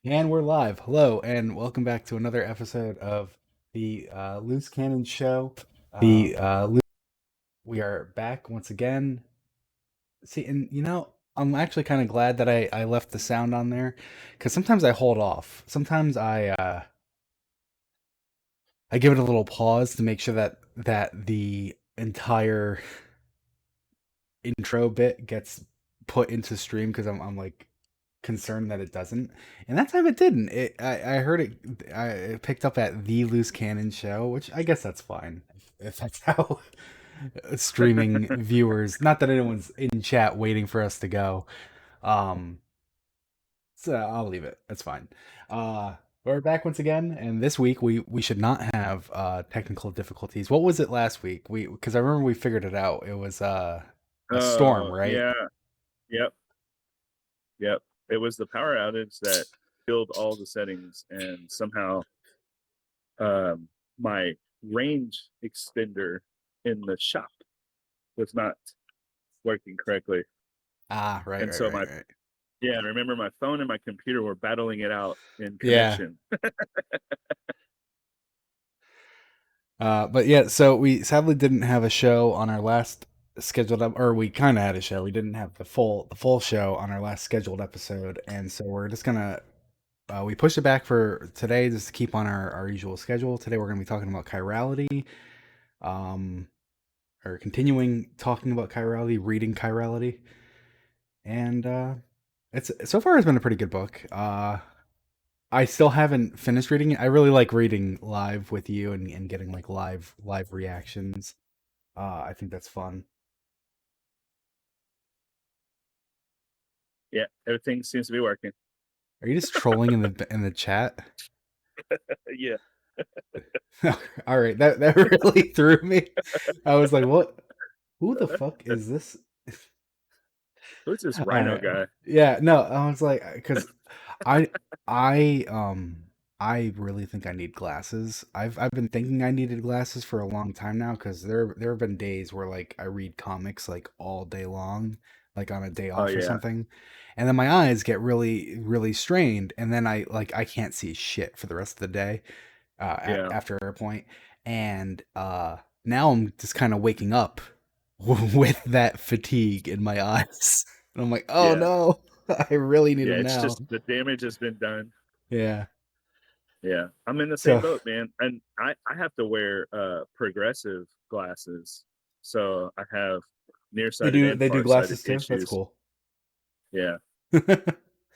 And we're live. Hello, and welcome back to another episode of the Loose Canon show. We are back once again. See, and I'm actually kind of glad that I left the sound on there because sometimes I hold off. Sometimes I give it a little pause to make sure that the entire intro bit gets put into stream because I'm like concerned that it doesn't. And that time it didn't. I heard it picked up at the Loose Cannon show, which I guess that's fine if that's how streaming viewers. Not that anyone's in chat waiting for us to go. Um, so I'll leave it. That's fine. We're back once again, and this week we should not have technical difficulties. What was it last week? We because I remember we figured it out. It was a storm, right? Yeah, yep, yep. It was the power outage that killed all the settings, and somehow um, my range extender in the shop was not working correctly. Ah, right, And right, so right, right. I remember my phone and my computer were battling it out in Yeah. connection. But yeah, so we sadly didn't have a show on our last scheduled or we kind of had a show. We didn't have the full show on our last scheduled episode, and so we're just gonna we pushed it back for today just to keep on our usual schedule. Today we're gonna be talking about chirality, um, or continuing talking about chirality, reading chirality, and it's so far it's been a pretty good book. I still haven't finished reading it. I really like reading live with you and getting like live reactions. I think that's fun. Yeah, everything seems to be working. Are you just trolling in the chat? Yeah, All right, that really threw me. I was like, "What? Who the fuck is this?" who's this All Rhino right, guy? yeah, no, I was like, because I I I really think I need glasses. I've been thinking I needed glasses for a long time now because there have been days where like I read comics like all day long, like on a day Oh off or yeah, something, and then my eyes get really strained, and then I can't see shit for the rest of the day yeah, after a point, and now I'm just kind of waking up with that fatigue in my eyes, and I'm like, oh yeah, no, I really need yeah. them It's now. just the damage has been done. Yeah. Yeah, I'm in the same So boat, man. And I have to wear progressive glasses. So I have nearsighted and they do farsighted glasses too. That's issues. cool. Yeah.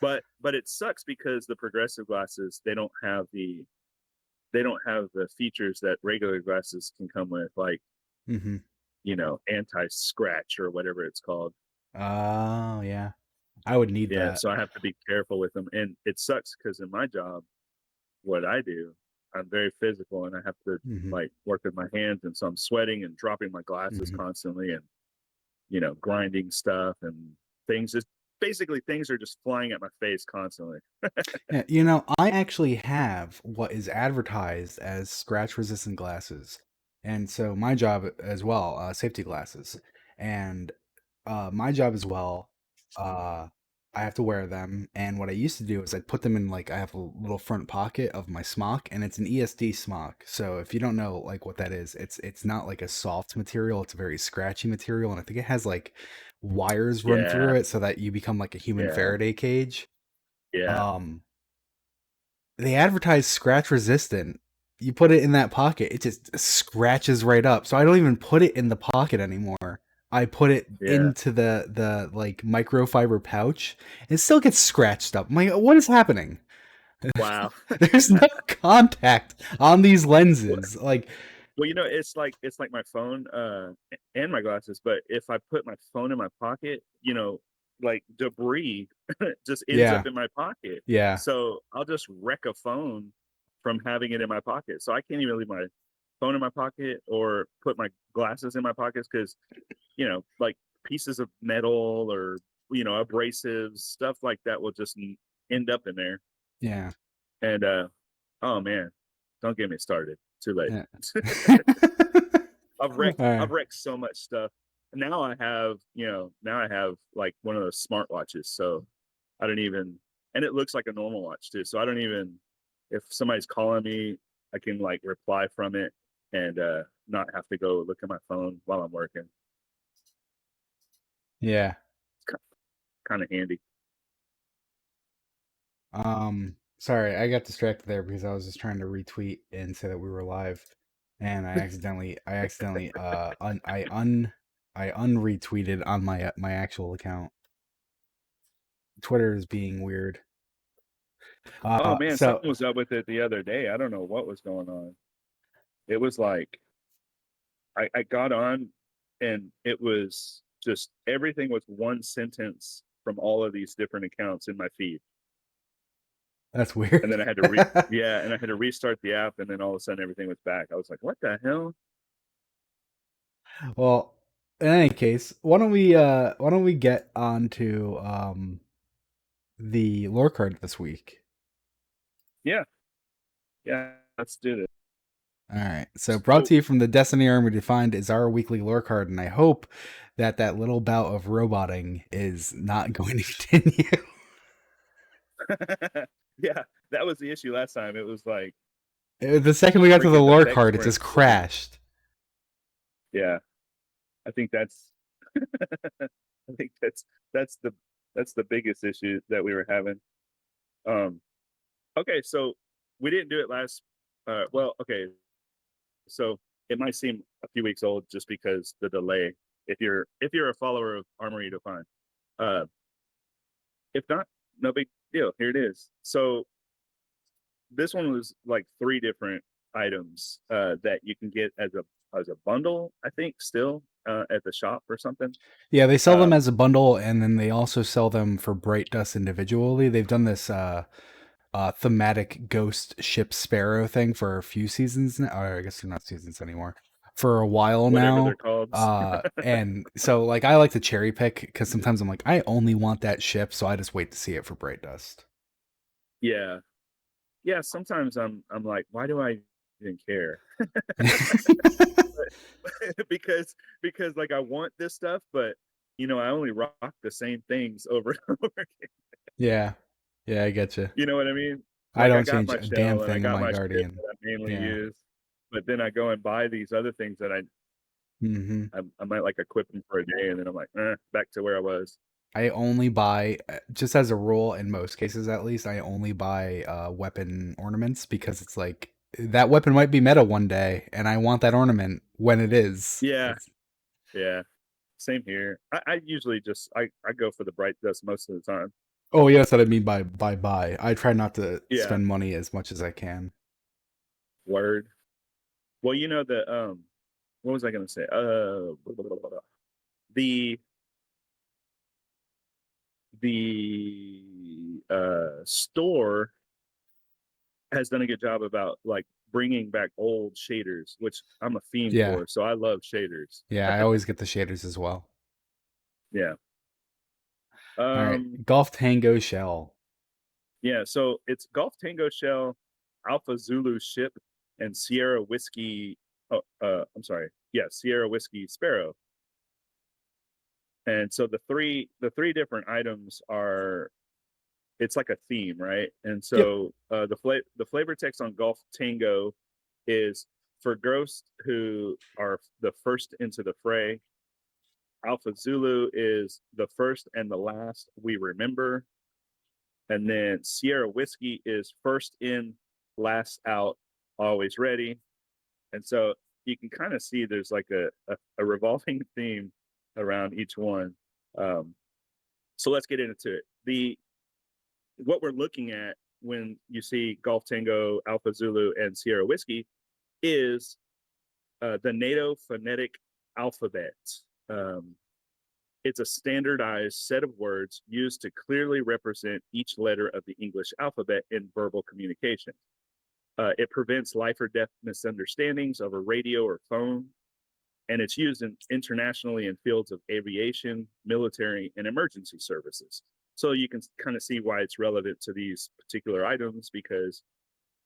But it sucks because the progressive glasses, they don't have the features that regular glasses can come with, like, hmm anti-scratch or whatever it's called. Oh yeah, I would need Yeah, that. so I have to be careful with them. And it sucks because in my job, what I do, I'm very physical and I have to hmm like work with my hands, and so I'm sweating and dropping my glasses hmm constantly, and grinding stuff, and things are just flying at my face constantly. Yeah, I actually have what is advertised as scratch resistant glasses. And so my job as well, safety glasses. And my job as well, uh, I have to wear them. And what I used to do is I'd put them in like I have a little front pocket of my smock, and it's an ESD smock. So if you don't know like what that is, it's not like a soft material, it's a very scratchy material, and I think it has like wires run through Yeah, it so that you become like a human yeah, Faraday cage. yeah, Um they advertise scratch resistant. You put it in that pocket, it just scratches right up. So I don't even put it in the pocket anymore. I put it yeah. into the like microfiber pouch. It still gets scratched up. I'm like, what is happening? Wow. There's no contact on these Well, lenses. Like, it's like my phone and my glasses, but if I put my phone in my pocket, like debris just ends yeah, up in my pocket. yeah, So I'll just wreck a phone from having it in my pocket. So I can't even leave my phone in my pocket or put my glasses in my pockets because, like pieces of metal or, abrasives, stuff like that will just end up in there. yeah, And oh man, don't get me started. Too late. yeah. I've All wrecked I've right. wrecked so much stuff. Now I have like one of those smartwatches, so I don't even. and it looks like a normal watch too. So I don't even, if somebody's calling me, I can like reply from it and not have to go look at my phone while I'm working. Yeah. It's kind of handy. Sorry, I got distracted there because I was just trying to retweet and say that we were live, and I unretweeted on my actual account. Twitter is being weird. Oh man, So something was up with it the other day. I don't know what was going on. It was like I got on and it was just everything was one sentence from all of these different accounts in my feed. that's And weird. then I had to yeah, and I had to restart the app and then all of a sudden everything was back. I was like, what the hell? Well, in any case, why don't we get on to the lore card this week? Yeah, yeah, let's do this. All right. So brought So to you from the Destiny Army Defined is our weekly lore card, and I hope that that little bout of roboting is not going to continue. yeah, that was the issue last time. It was like The second we got to the freaking lore effects card, it weren't just clicking. crashed. Yeah, I think that's I think that's the that's the biggest issue that we were having. Um okay, so we didn't do it last well, okay. So it might seem a few weeks old just because the delay. If you're a follower of Armory Defined. Uh if not, no big deal. Here it is. So this one was like three different items that you can get as a bundle, I think, still at the shop or something. Yeah, they sell them Um as a bundle, and then they also sell them for Bright Dust individually. They've done this thematic ghost ship sparrow thing for a few seasons now, or I guess they're not seasons anymore, for a while whatever they're now. called. And so like I like to cherry pick because sometimes I'm like, I only want that ship, so I just wait to see it for Bright Dust. Yeah. Yeah, sometimes I'm like, why do I even care? Because like I want this stuff, but I only rock the same things over and over again. Yeah. Yeah, I get you. You know what I mean? I Like I don't got change my a damn shell and I thing in got my my ship Guardian. that I mainly Yeah. use, but then I go and buy these other things that Hmm. I might like equip them for a day, and then I'm like, back to where I was. I only buy, just as a rule, in most cases at least, I only buy weapon ornaments because it's like that weapon might be meta one day, and I want that ornament when it is. Yeah, It's, yeah. Same here. I usually just I go for the bright dust most of the time. oh, yes, what I mean by buy. I try not to Yeah, spend money as much as I can. word. Well, the what was I gonna say? The store has done a good job about like bringing back old shaders, which I'm a fiend Yeah, for. So I love shaders. yeah, I always get the shaders as well. Yeah. All right, Um. Golf Tango Shell. Yeah. So it's Golf Tango Shell, Alpha Zulu Ship, and Sierra Whiskey. Oh, I'm sorry. Yeah, Sierra Whiskey Sparrow. And so the three different items are, it's like a theme, right? And Yep. so the flavor text on Golf Tango is for ghosts who are the first into the fray. Alpha Zulu is the first and the last we remember. And then Sierra Whiskey is first in, last out, always ready. And so you can kind of see there's like a revolving theme around each one. Um, so let's get into it. What we're looking at when you see Golf Tango, Alpha Zulu, and Sierra Whiskey is the NATO phonetic alphabet. Um, it's a standardized set of words used to clearly represent each letter of the English alphabet in verbal communication. It prevents life or death misunderstandings over radio or phone, and it's used internationally in fields of aviation, military, and emergency services. So you can kind of see why it's relevant to these particular items because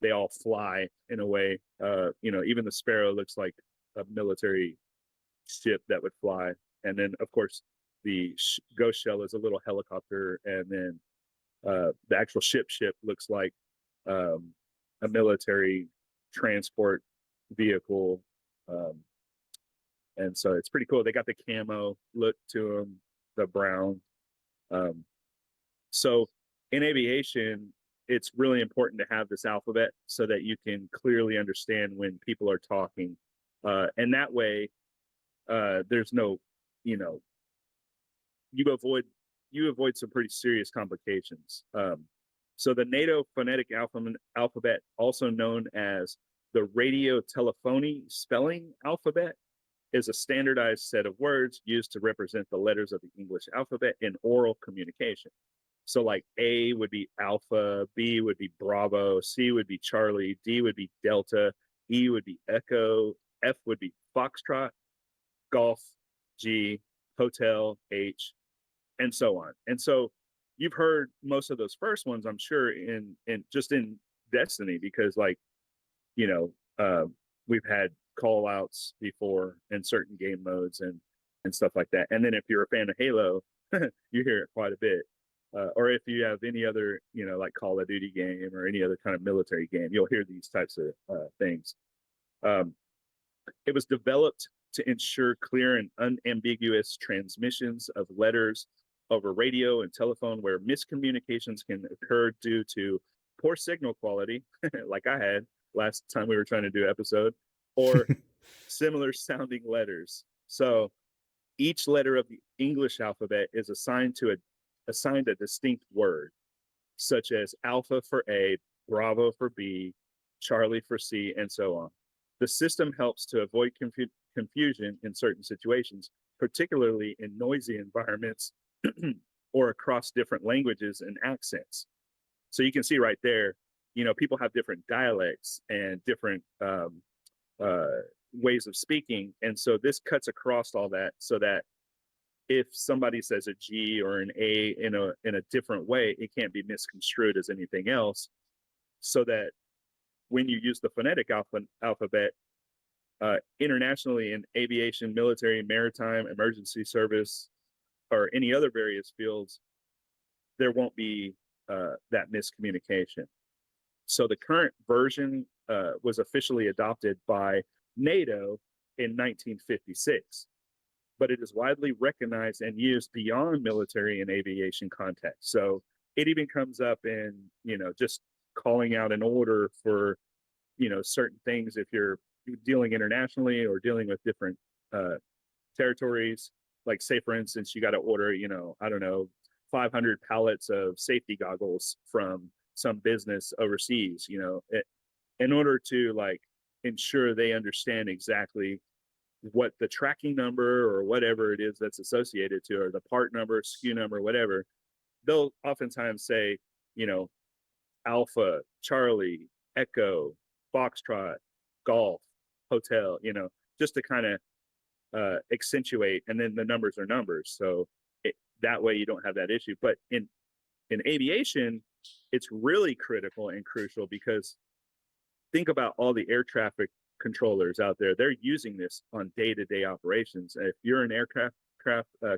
they all fly in a way. Even the sparrow looks like a military ship that would fly, and then of course the ghost shell is a little helicopter, and then The actual ship looks like um, a military transport vehicle. Um, and so it's pretty cool. They got the camo look to them, the brown. Um, so in aviation, it's really important to have this alphabet so that you can clearly understand when people are talking. And that way, there's no, you know, you avoid you avoid some pretty serious complications. So the NATO phonetic alphabet, also known as the radio telephony spelling alphabet, is a standardized set of words used to represent the letters of the English alphabet in oral communication. So like A would be Alpha, B would be Bravo, C would be Charlie, D would be Delta, E would be Echo, F would be Foxtrot, Golf, G, Hotel, H, and so on. And so you've heard most of those first ones, I'm sure, in just in Destiny, because like, you know, we've had call outs before in certain game modes and stuff like that. And then if you're a fan of Halo, you hear it quite a bit. Or if you have any other, like Call of Duty game or any other kind of military game, you'll hear these types of things. Um, it was developed to ensure clear and unambiguous transmissions of letters over radio and telephone where miscommunications can occur due to poor signal quality, like I had last time we were trying to do episode, or similar sounding letters. So each letter of the English alphabet is assigned a distinct word, such as Alpha for A, Bravo for B, Charlie for C, and so on. The system helps to avoid confusion in certain situations, particularly in noisy environments or across different languages and accents. So you can see right there, people have different dialects and different uh, ways of speaking. And so this cuts across all that so that if somebody says a G or an A in a different way, it can't be misconstrued as anything else. So that when you use the phonetic alphabet internationally in aviation, military, maritime, emergency service, or any other various fields, there won't be that miscommunication. So the current version was officially adopted by NATO in 1956, but it is widely recognized and used beyond military and aviation context. So it even comes up in, just calling out an order for, certain things if you're dealing internationally or dealing with different uh, territories. Like, say, for instance, you got to order, I don't know, 500 pallets of safety goggles from some business overseas, in order to like ensure they understand exactly what the tracking number or whatever it is that's associated to, or the part number, SKU number, whatever. They'll oftentimes say, Alpha, Charlie, Echo, Foxtrot, Golf, Hotel, just to kind of accentuate, and then the numbers are numbers. So that way you don't have that issue. But in aviation, it's really critical and crucial because think about all the air traffic controllers out there. They're using this on day-to-day operations. If you're an aircraft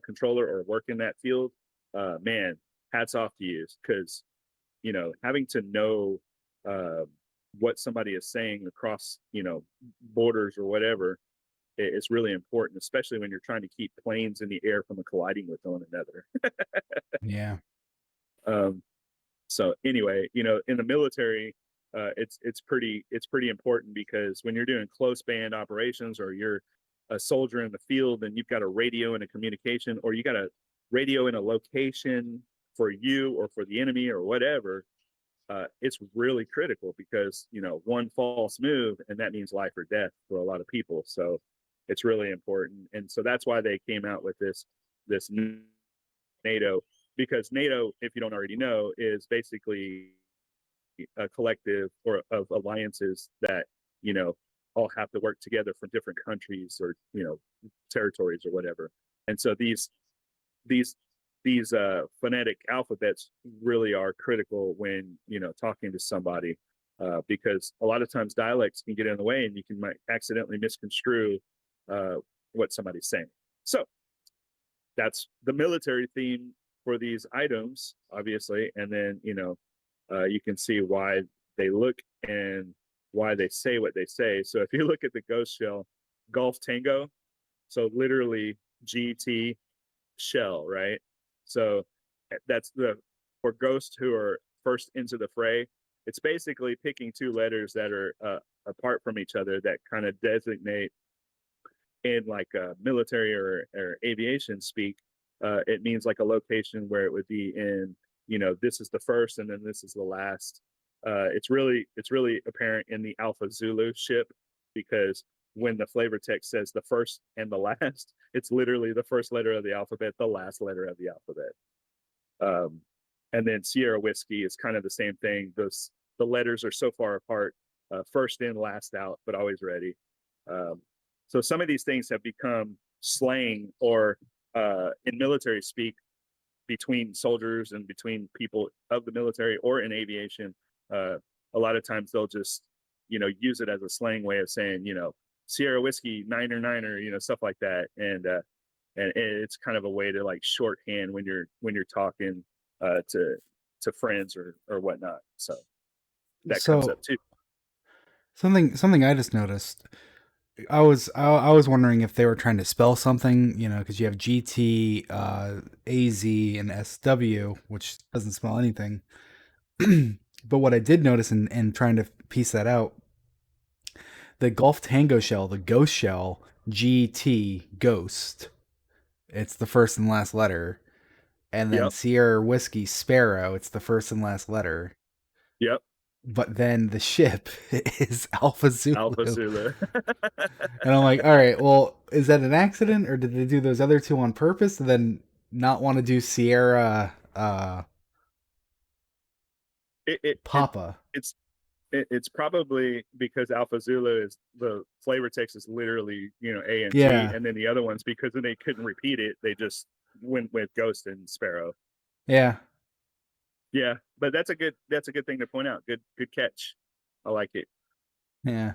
controller or work in that field, man, hats off to you, because having to know what somebody is saying across borders or whatever is really important, especially when you're trying to keep planes in the air from colliding with one another. Yeah. um, so anyway, in the military, it's pretty important, because when you're doing close band operations or you're a soldier in the field and you've got a radio and a communication, or you got a radio in a location for you or for the enemy or whatever, it's really critical, because one false move and that means life or death for a lot of people. So it's really important, and so that's why they came out with this NATO, because NATO, if you don't already know, is basically a collective or of alliances that all have to work together from different countries or territories or whatever. And so these phonetic alphabets really are critical when talking to somebody, because a lot of times dialects can get in the way and you might accidentally misconstrue what somebody's saying. So that's the military theme for these items, obviously, and then you can see why they look and why they say what they say. So if you look at the ghost shell, Golf Tango, so literally GT shell, right? So that's the for ghosts who are first into the fray. It's basically picking two letters that are apart from each other that kind of designate in like military or aviation speak. It means like a location where it would be in, this is the first and then this is the last. It's really apparent in the Alpha Zulu ship because when the flavor text says the first and the last, it's literally the first letter of the alphabet, the last letter of the alphabet. Um, and then Sierra Whiskey is kind of the same thing. The letters are so far apart, first in, last out, but always ready. Um, so some of these things have become slang or in military speak between soldiers and between people of the military or in aviation. Uh, a lot of times they'll just, use it as a slang way of saying, Sierra Whiskey, niner, stuff like that. And it's kind of a way to like shorthand when you're talking to friends or whatnot. So that comes up So too. something I just noticed. I was wondering if they were trying to spell something, because you have GT, AZ, and SW, which doesn't spell anything. But what I did notice in trying to piece that out, the Golf Tango shell, the Ghost shell, GT Ghost. It's the first and last letter, and then Yep. Sierra Whiskey Sparrow. It's the first and last letter. Yep. But then the ship is Alpha Alpha Zulu. Zulu. And I'm like, all right, well, is that an accident or did they do those other two on purpose and then not want to do Sierra it, it, it Papa? it's it's probably because Alpha Zulu is the flavor text is literally A and G, Yeah, and then the other ones because then they couldn't repeat it, they just went with Ghost and Sparrow. yeah, Yeah, but that's a good thing to point out. Good catch. I like it. yeah,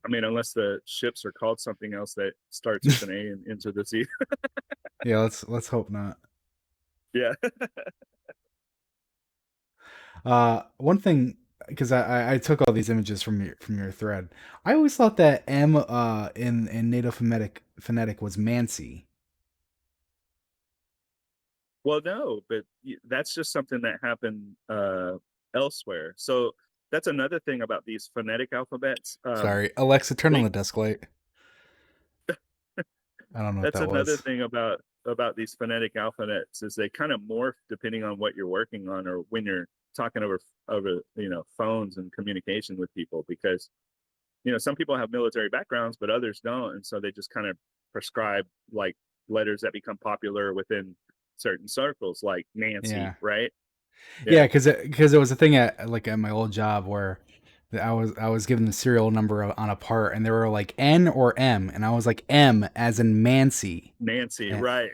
I mean, unless the ships are called something else that starts with an A and ends with a Z. yeah. Let's hope not. Yeah. One thing, because I took all these images from your thread. I always thought that M in Native phonetic was Mansi. Well, no, but that's just something that happened elsewhere. So that's another thing about these phonetic alphabets. Sorry, Alexa, turn on They the desk light. I don't know what That's that another was. thing about these phonetic alphabets is they kind of morph depending on what you're working on or when you're talking over phones and communication with people because some people have military backgrounds but others don't, and so they just kind of prescribe like letters that become popular within certain circles like Nancy, Yeah. right? Yeah, Yeah. because it was a thing at my old job where I was given the serial number on a part and they were like N or M and I was like M as in Mancy. Nancy, And, right.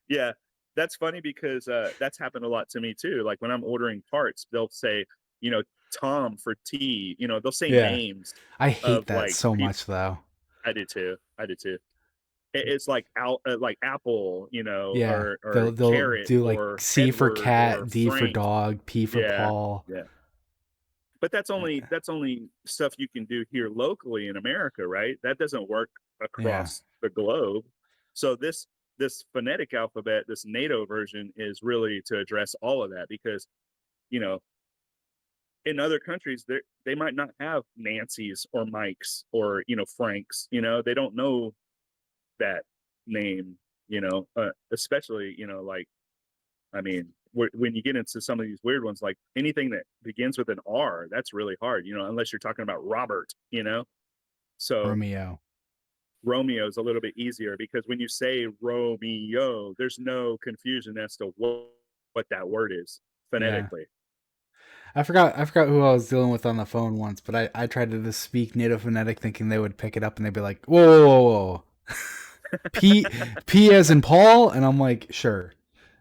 Yeah, that's funny because that's happened a lot to me too. Like when I'm ordering parts, they'll say, you know, Tom for T. They'll say yeah, names I hate of that like so people. much though. I do too. I do too. It's like Apple, Yeah, or they'll Carrot do like or C for Edward or cat, D for Frank. dog, P for Yeah, Paul. yeah. But that's only stuff you can do here locally in America, right? That doesn't work Yeah, across the globe. So this phonetic alphabet, this NATO version, is really to address all of that because you know in other countries they might not have Nancy's or Mike's or Frank's. They don't know that name. Especially like I mean, when you get into some of these weird ones, like anything that begins with an R, that's really hard, unless you're talking about Robert. So Romeo. Romeo is a little bit easier because when you say Romeo, there's no confusion as to what that word is Yeah. phonetically. I forgot who I was dealing with on the phone once, but I tried to just speak native phonetic thinking they would pick it up and they'd be like, whoa, whoa, whoa, whoa. P P as in Paul, and I'm like, sure.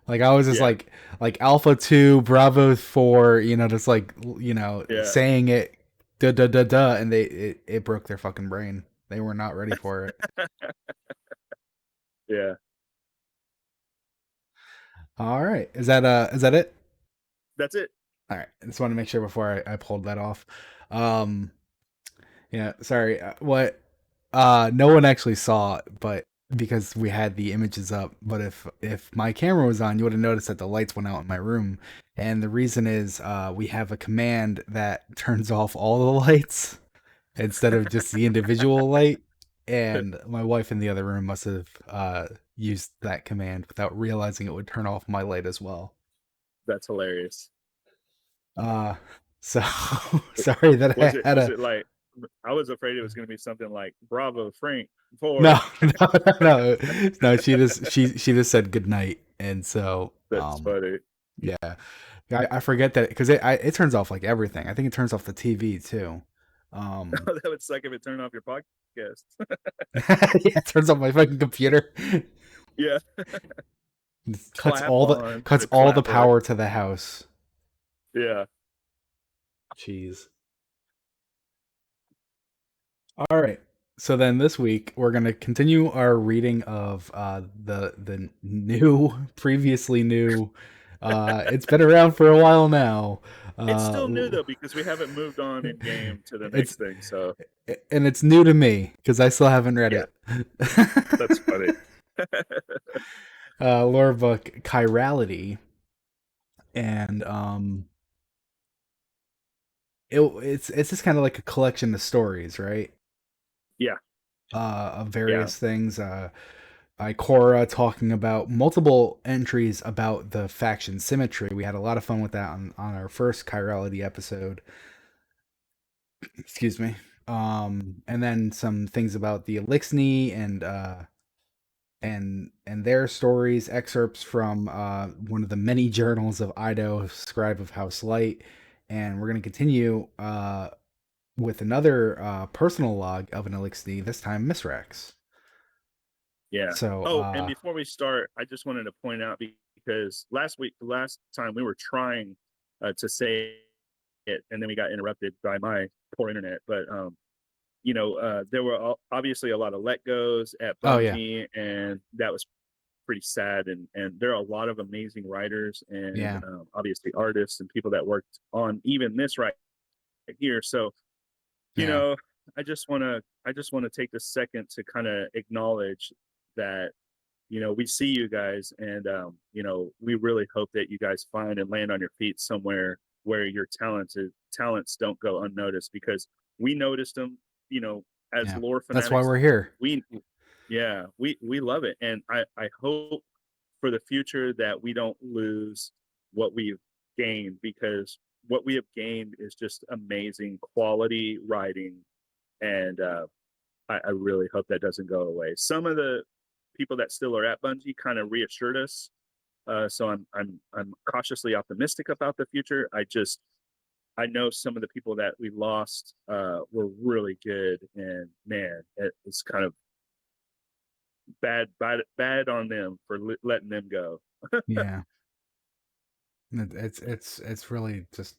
Like I was just Yeah, like Alpha 2, Bravo 4, just like yeah, saying it da da da da, and it broke their fucking brain. They were not ready for it. yeah. All right. Is that it? That's it. All right. I just want to make sure before I pulled that off. Um, yeah, sorry. What no one actually saw it, but because we had the images up, but if my camera was on, you would have noticed that the lights went out in my room. And the reason is we have a command that turns off all the lights instead of just the individual light. And my wife in the other room must have used that command without realizing it would turn off my light as well. That's hilarious. Uh, so sorry that Was I it had was a it like I was afraid it was going to be something like Bravo Frank for no, no. No. She just said good night, and so that's funny. yeah, I forget that because it turns off like everything. I think it turns off the TV too. Um, That would suck if it turned off your podcast. yeah, it turns off my fucking computer. Yeah. It Clap on cuts the all the clapper. power to the house. Yeah. Jeez. All right. So then this week we're gonna continue our reading of the new, previously new. It's been around for a while now. It's Uh, still new though because we haven't moved on in game to the it's next thing. So and it's new to me because I still haven't read yeah, it. that's funny. Lore book Chirality, and it's just kind of like a collection of stories, right? Yeah. Of Yeah. various things. Ikora talking about multiple entries about the faction symmetry. We had a lot of fun with that on our first Chirality episode. Excuse me. And then some things about the Elixni and their stories, excerpts from one of the many journals of Ido, scribe of House Light, and we're going to continue with another personal log of an Elixni. This time, Misrax. Yeah. So, Oh, and before we start, I just wanted to point out because last time we were trying to say it, and then we got interrupted by my poor internet. But there were obviously a lot of let goes at oh yeah, Bungie, and that was pretty sad. And there are a lot of amazing writers and yeah, obviously artists and people that worked on even this right here. So you yeah, know, I just want to take this second to kind of acknowledge that we see you guys, and we really hope that you guys find and land on your feet somewhere where your talents don't go unnoticed, because we noticed them, as yeah. lore That's why fanatics. we're here. We Yeah, we love it, and I hope for the future that we don't lose what we've gained, because what we have gained is just amazing quality writing. And I really hope that doesn't go away. Some of the people that still are at Bungie kind of reassured us, so I'm cautiously optimistic about the future. I know some of the people that we lost were really good, and man, it's kind of bad on them for letting them go. Yeah, it's really just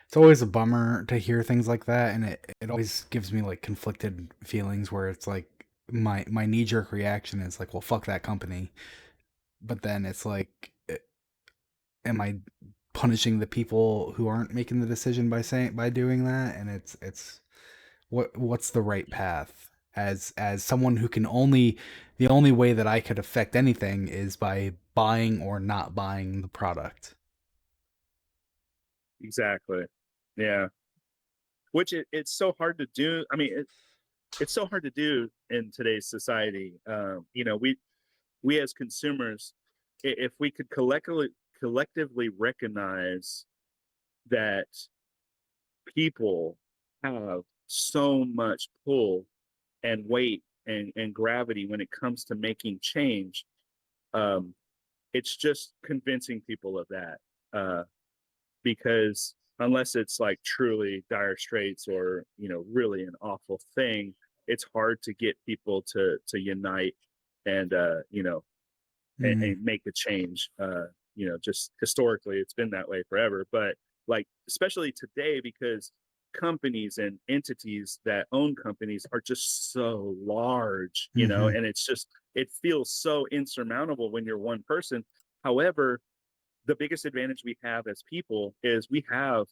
it's always a bummer to hear things like that, and it always gives me like conflicted feelings where it's like my knee jerk reaction is like, well, fuck that company, but then it's like, am I punishing the people who aren't making the decision by doing that? And it's what's the right path as someone who can only the only way that I could affect anything is by buying or not buying the product. Exactly. Yeah. Which it's so hard to do. I mean, it's so hard to do in today's society. We as consumers, if we could collectively recognize that people have so much pull and weight and gravity when it comes to making change, um, it's just convincing people of that. Because unless it's like truly dire straits, or really an awful thing, it's hard to get people to unite and Mm-hmm. and make a change. Just historically, it's been that way forever. But like, especially today, because companies and entities that own companies are just so large, Mm-hmm. and it feels so insurmountable when you're one person. However, the biggest advantage we have as people is we have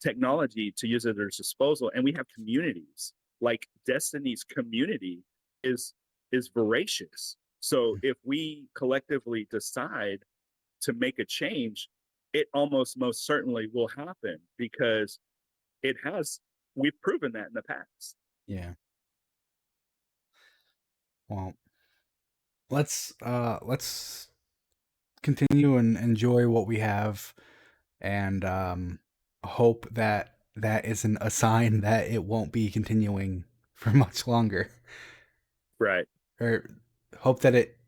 technology to use at our disposal, and we have communities. Like Destiny's community is voracious. So if we collectively decide to make a change, it almost most certainly will happen because it has. We've proven that in the past. Yeah. Well, let's continue and enjoy what we have, and hope that that isn't a sign that it won't be continuing for much longer, Right. or hope that it,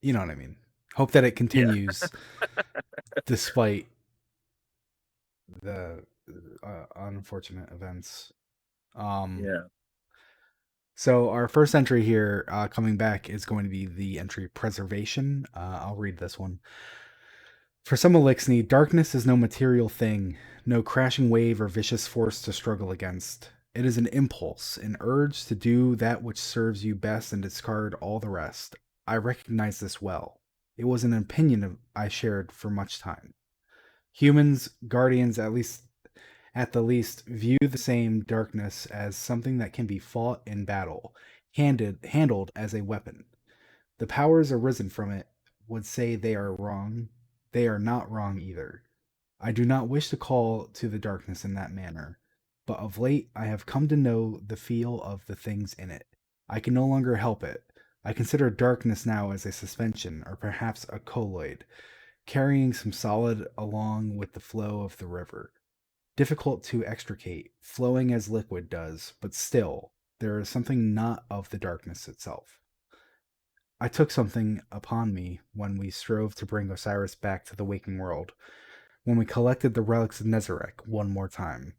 you know what I mean, hope that it Yeah. continues despite the unfortunate events. um Yeah. so our first entry here, coming back, is going to be the entry preservation. I'll read this one. For some Elixni, darkness is no material thing, no crashing wave or vicious force to struggle against. It is an impulse, an urge to do that which serves you best and discard all the rest. I recognize this well. It was an opinion I shared for much time. Humans, guardians, at the least, view the same darkness as something that can be fought in battle, handled as a weapon. The powers arisen from it would say they are wrong. They are not wrong either. I do not wish to call to the darkness in that manner, but of late I have come to know the feel of the things in it. I can no longer help it. I consider darkness now as a suspension, or perhaps a colloid, carrying some solid along with the flow of the river. Difficult to extricate, flowing as liquid does, but still, there is something not of the darkness itself. I took something upon me when we strove to bring Osiris back to the waking world, when we collected the relics of Nezarec one more time.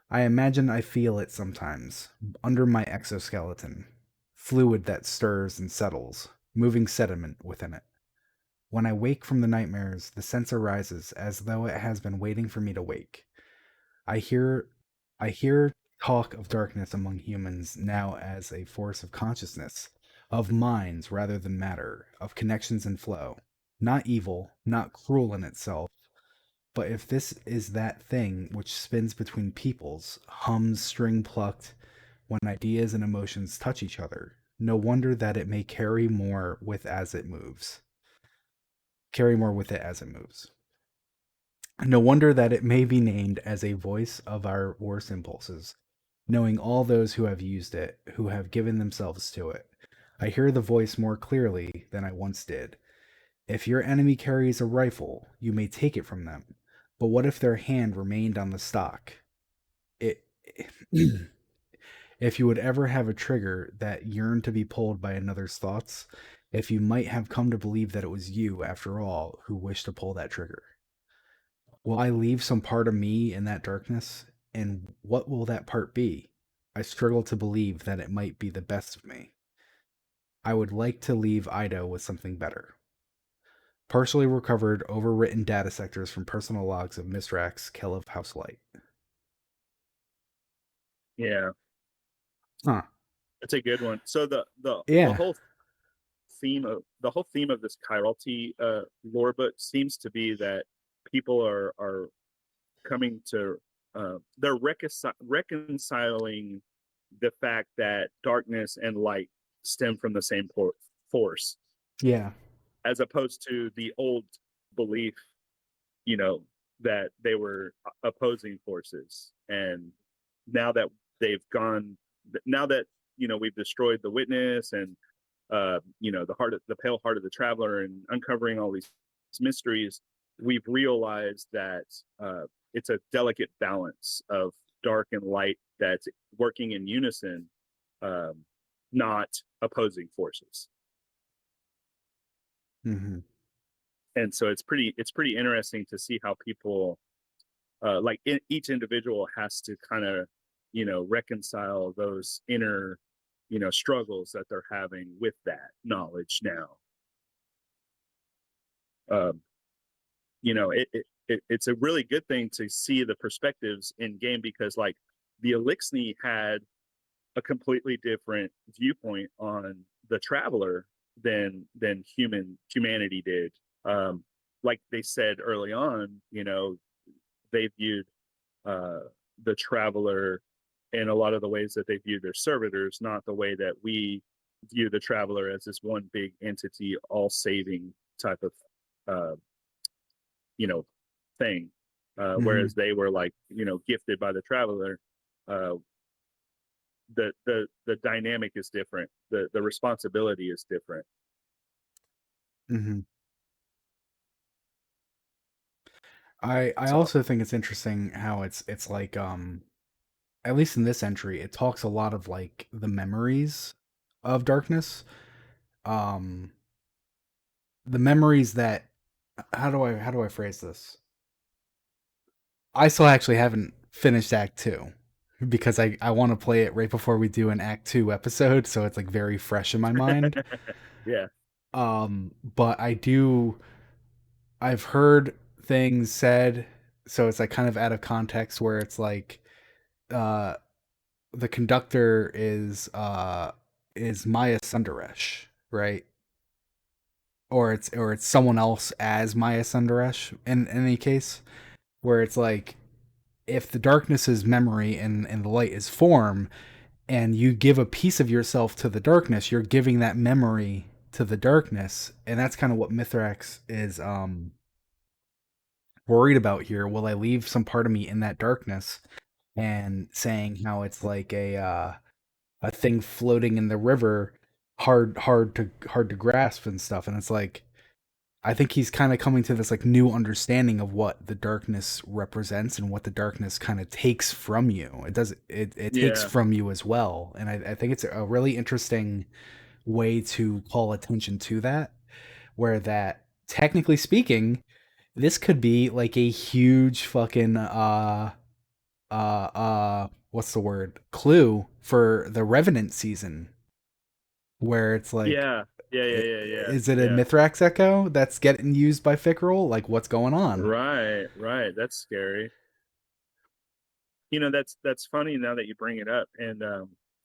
I imagine I feel it sometimes, under my exoskeleton, fluid that stirs and settles, moving sediment within it. When I wake from the nightmares, the sense arises as though it has been waiting for me to wake. I hear I hear talk of darkness among humans now as a force of consciousness, of minds rather than matter, of connections and flow. Not evil, not cruel in itself, but if this is that thing which spins between peoples, hums string plucked when ideas and emotions touch each other, no wonder that it may carry more with it as it moves. No wonder that it may be named as a voice of our worst impulses, knowing all those who have used it, who have given themselves to it. I hear the voice more clearly than I once did. If your enemy carries a rifle, you may take it from them. But what if their hand remained on the stock? It, if you would ever have a trigger that yearned to be pulled by another's thoughts, if you might have come to believe that it was you, after all, who wished to pull that trigger. Will I leave some part of me in that darkness? And what will that part be? I struggle to believe that it might be the best of me. I would like to leave Ido with something better. Partially recovered, overwritten data sectors from personal logs of Misrax, Kell of House Light. Yeah. Huh. It's a good one. So the Yeah. whole theme of this Chirality lore book seems to be that people are coming to they're reconciling the fact that darkness and light stem from the same force, Yeah. as opposed to the old belief, you know, that they were opposing forces. And now that they've gone, now that we've destroyed the witness and the pale heart of the traveler and uncovering all these mysteries, we've realized that it's a delicate balance of dark and light that's working in unison, um, not opposing forces. Mm-hmm. And so it's pretty interesting to see how people each individual has to kind of reconcile those inner struggles that they're having with that knowledge now. um, it's a really good thing to see the perspectives in game, because like the Elixni had a completely different viewpoint on the traveler than humanity did. like they said early on, they viewed uh, the traveler in a lot of the ways that they view their servitors, not the way that we view the traveler as this one big entity, all saving type of uh, you know thing. Hmm. Whereas they were like gifted by the traveler. Uh, the dynamic is different. The responsibility is different. Hmm. I So also think it's interesting how it's like at least in this entry it talks a lot of like the memories of darkness. Um the memories that how do I phrase this? I still actually haven't finished Act 2 because I want to play it right before we do an Act 2 episode, so it's like very fresh in my mind. yeah, But I've heard things said, so it's like kind of out of context where it's like uh the conductor is Maya Sundaresh, right? Or it's someone else as Maya Sundaresh in any case, where it's like if the darkness is memory and the light is form, and you give a piece of yourself to the darkness, you're giving that memory to the darkness, and that's kind of what Mithrax is worried about here. Will I leave some part of me in that darkness? And saying how it's like a thing floating in the river, hard to grasp and stuff. And it's like I think he's kind of coming to this like new understanding of what the darkness represents and what the darkness kind of takes from you. It takes yeah, from you as well. And I think it's a really interesting way to call attention to that, where that technically speaking, this could be like a huge fucking what's the word? Clue for the Revenant season, where it's like yeah, yeah, yeah, yeah, yeah, is it a yeah. Mithrax echo that's getting used by Fickrel? Like, what's going on? Right, right. That's scary. That's funny now that you bring it up, and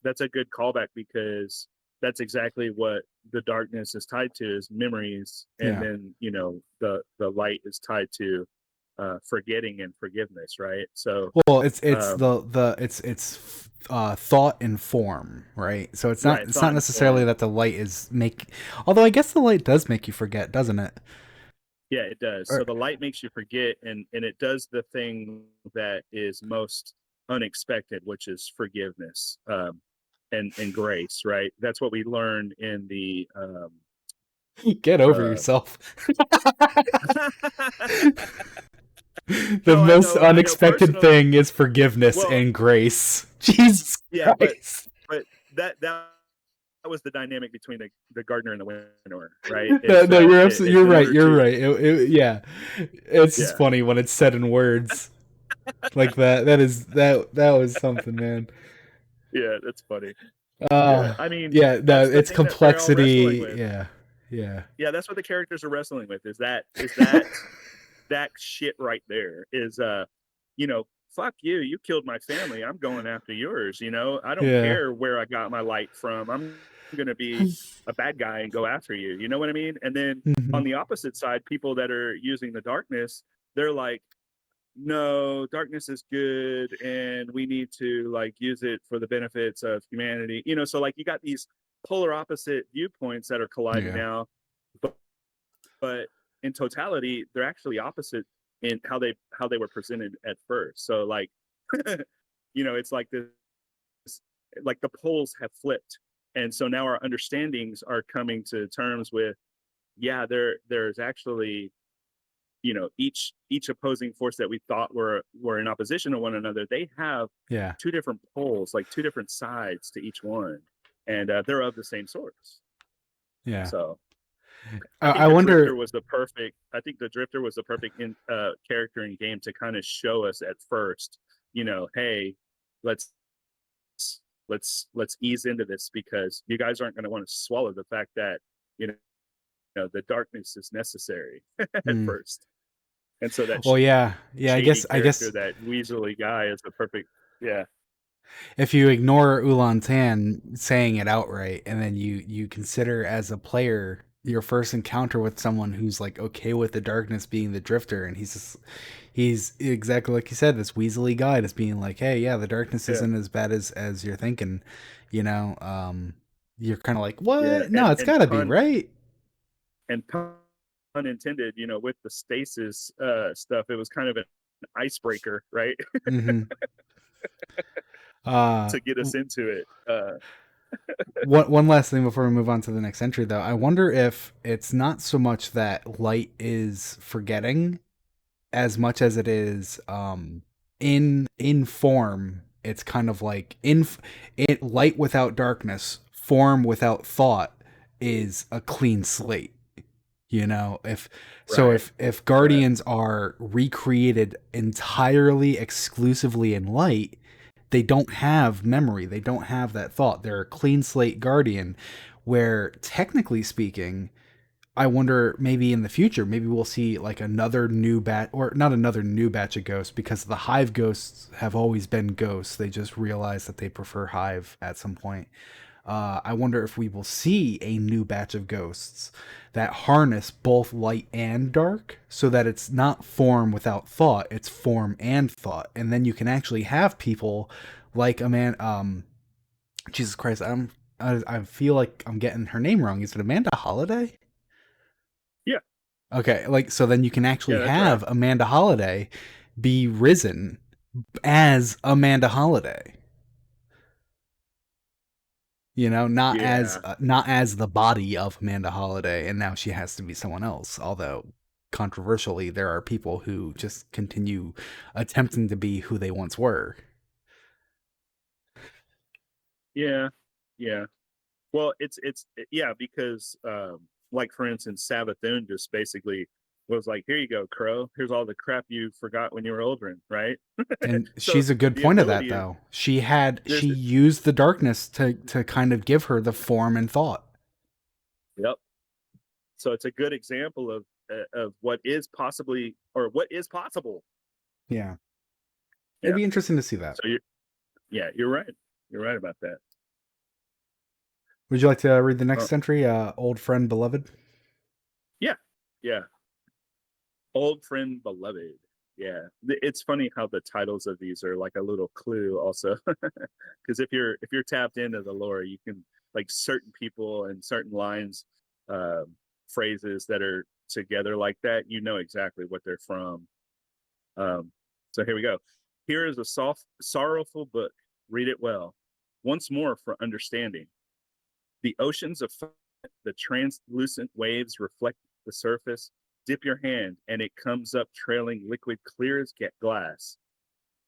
that's a good callback because that's exactly what the darkness is tied to is memories, and Yeah. then the light is tied to forgetting and forgiveness, right? So, Well, it's um, it's thought and form, right? So it's not right, it's not thought and necessarily form. that the light is make. Although I guess the light does make you forget, doesn't it? Yeah, it does. Or, So the light makes you forget, and it does the thing that is most unexpected, which is forgiveness, and grace. Right. That's what we learned in the get over uh, yourself. The no, most I know unexpected personally. thing is forgiveness Well, and grace. Jesus yeah, but Christ. but that was the dynamic between the gardener and the winnower, right? No, Is no, that you're absolutely you're in right. order You're to right. Yeah, it's just yeah funny when it's said in words like that. That was something, man. yeah that's funny. Yeah, Uh I mean yeah, no, that's the it's thing that they're all wrestling complexity. with. Yeah, yeah, Yeah, that's what the characters are wrestling with. Is that shit right there is fuck you, you killed my family, I'm going after yours. I don't yeah. care where I got my light from. I'm going to be a bad guy and go after you, you know what I mean? And then Hmm. on the opposite side, people that are using the darkness, they're like, no, darkness is good and we need to like use it for the benefits of humanity. So like you got these polar opposite viewpoints that are colliding Yeah, now, but in totality, they're actually opposite in how they were presented at first. So like, it's like this, like the poles have flipped, and so now our understandings are coming to terms with, yeah, there's actually each opposing force that we thought were in opposition to one another. They have yeah, two different poles, like two different sides to each one, and they're of the same source. yeah. So I I think the drifter wonder. was the perfect. I think the drifter was the perfect character in game to kind of show us at first. Hey, let's let's ease into this because you guys aren't going to want to swallow the fact that you the darkness is necessary at Hmm. first. And so that Well, yeah, yeah. I shady guess I character, guess that weaselly guy, is the perfect. Yeah, if you ignore Ulan Tan saying it outright, and then you consider as a player your first encounter with someone who's like okay with the darkness being the drifter, and he's exactly like you said, this weaselly guy that's being like, hey, yeah, the darkness Yeah, isn't as bad as you're thinking, you know. You're kind of like, yeah, what? No, it's and gotta be right. pun intended, you know, with the stasis stuff, it was kind of an icebreaker, right? Mm-hmm. uh To get us into it. one last thing before we move on to the next entry, though. I wonder if it's not so much that light is forgetting as much as it is in form. It's kind of like in it, light without darkness, form without thought is a clean slate. You know, if so, Right, if right. guardians are recreated entirely exclusively in light, they don't have memory, they don't have that thought, they're a clean slate guardian, where technically speaking, I wonder, maybe in the future, maybe we'll see like another new batch, or not another new batch of ghosts, because the hive ghosts have always been ghosts. They just realized that they prefer hive at some point. I wonder if we will see a new batch of ghosts that harness both light and dark, so that it's not form without thought, it's form and thought. And then you can actually have people like a man, Jesus Christ, I feel like I'm getting her name wrong. Is it Amanda Holiday? Yeah, Okay, like so then you can actually yeah, that's right. have Amanda Holiday be risen as Amanda Holiday. You know, Yeah, not as the body of Amanda Holiday, and now she has to be someone else. Although controversially, there are people who just continue attempting to be who they once were. yeah, yeah. Well, yeah, because like for instance, Savathun just basically was like, here you go, Crow. Here's all the crap you forgot when you were Aldrin, right? And So she's a good the point of that, ability is though. She there's used the darkness to kind of give her the form and thought. yep. So it's a good example of what is possibly or what is possible. Yeah, it'd Yeah. be interesting to see that. So you yeah, you're right. You're right about that. Would you like to read the Uh, next entry, "Old Friend Beloved"? yeah, yeah. Old friend beloved. Yeah, it's funny how the titles of these are like a little clue, also, because if you're tapped into the lore, you can like certain people and certain lines, phrases that are together like that. You know exactly what they're from. Um, so here we go. Here is a soft, sorrowful book. Read it well. Once more for understanding. The oceans of the translucent waves reflect the surface. Dip your hand and it comes up trailing liquid clear as glass.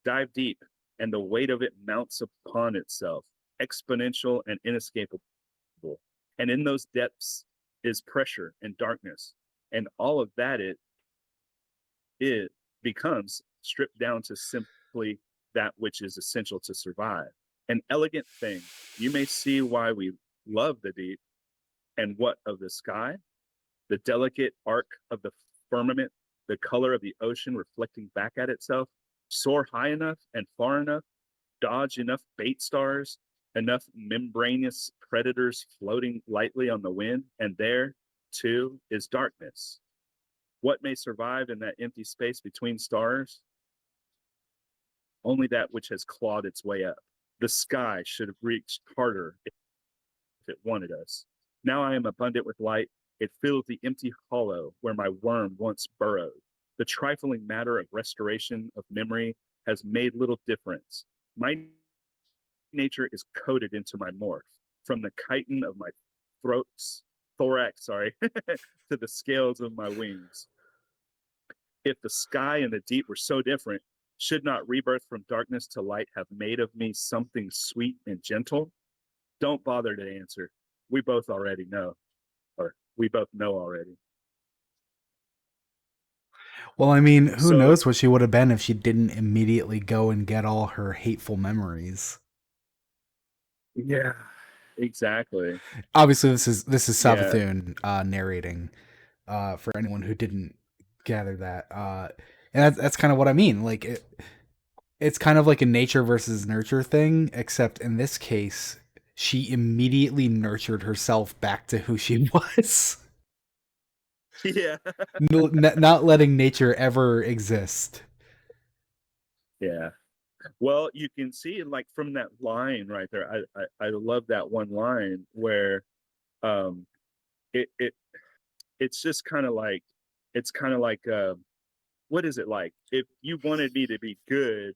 Dive deep and the weight of it mounts upon itself, exponential and inescapable. And in those depths is pressure and darkness. And all of that it becomes stripped down to simply that which is essential to survive. An elegant thing. You may see why we love the deep and what of the sky, the delicate arc of the firmament, the color of the ocean reflecting back at itself, soar high enough and far enough, dodge enough bait stars, enough membranous predators floating lightly on the wind, and there, too, is darkness. What may survive in that empty space between stars? Only that which has clawed its way up. The sky should have reached harder if it wanted us. Now I am abundant with light. It fills the empty hollow where my worm once burrowed. The trifling matter of restoration of memory has made little difference. My nature is coded into my morph, from the chitin of my throat's thorax, sorry, to the scales of my wings. If the sky and the deep were so different, should not rebirth from darkness to light have made of me something sweet and gentle? Don't bother to answer. We both already know, or we both know already. Well, I mean, who So, knows what she would have been if she didn't immediately go and get all her hateful memories. yeah, exactly. Obviously, this is Yeah, Savathun narrating, for anyone who didn't gather that. And that's kind of what I mean. Like it's kind of like a nature versus nurture thing, except in this case, she immediately nurtured herself back to who she was. Yeah. Not letting nature ever exist. Yeah. Well, you can see like from that line right there. I love that one line where um it it's just kind of like it's kind of like what is it like? If you wanted me to be good,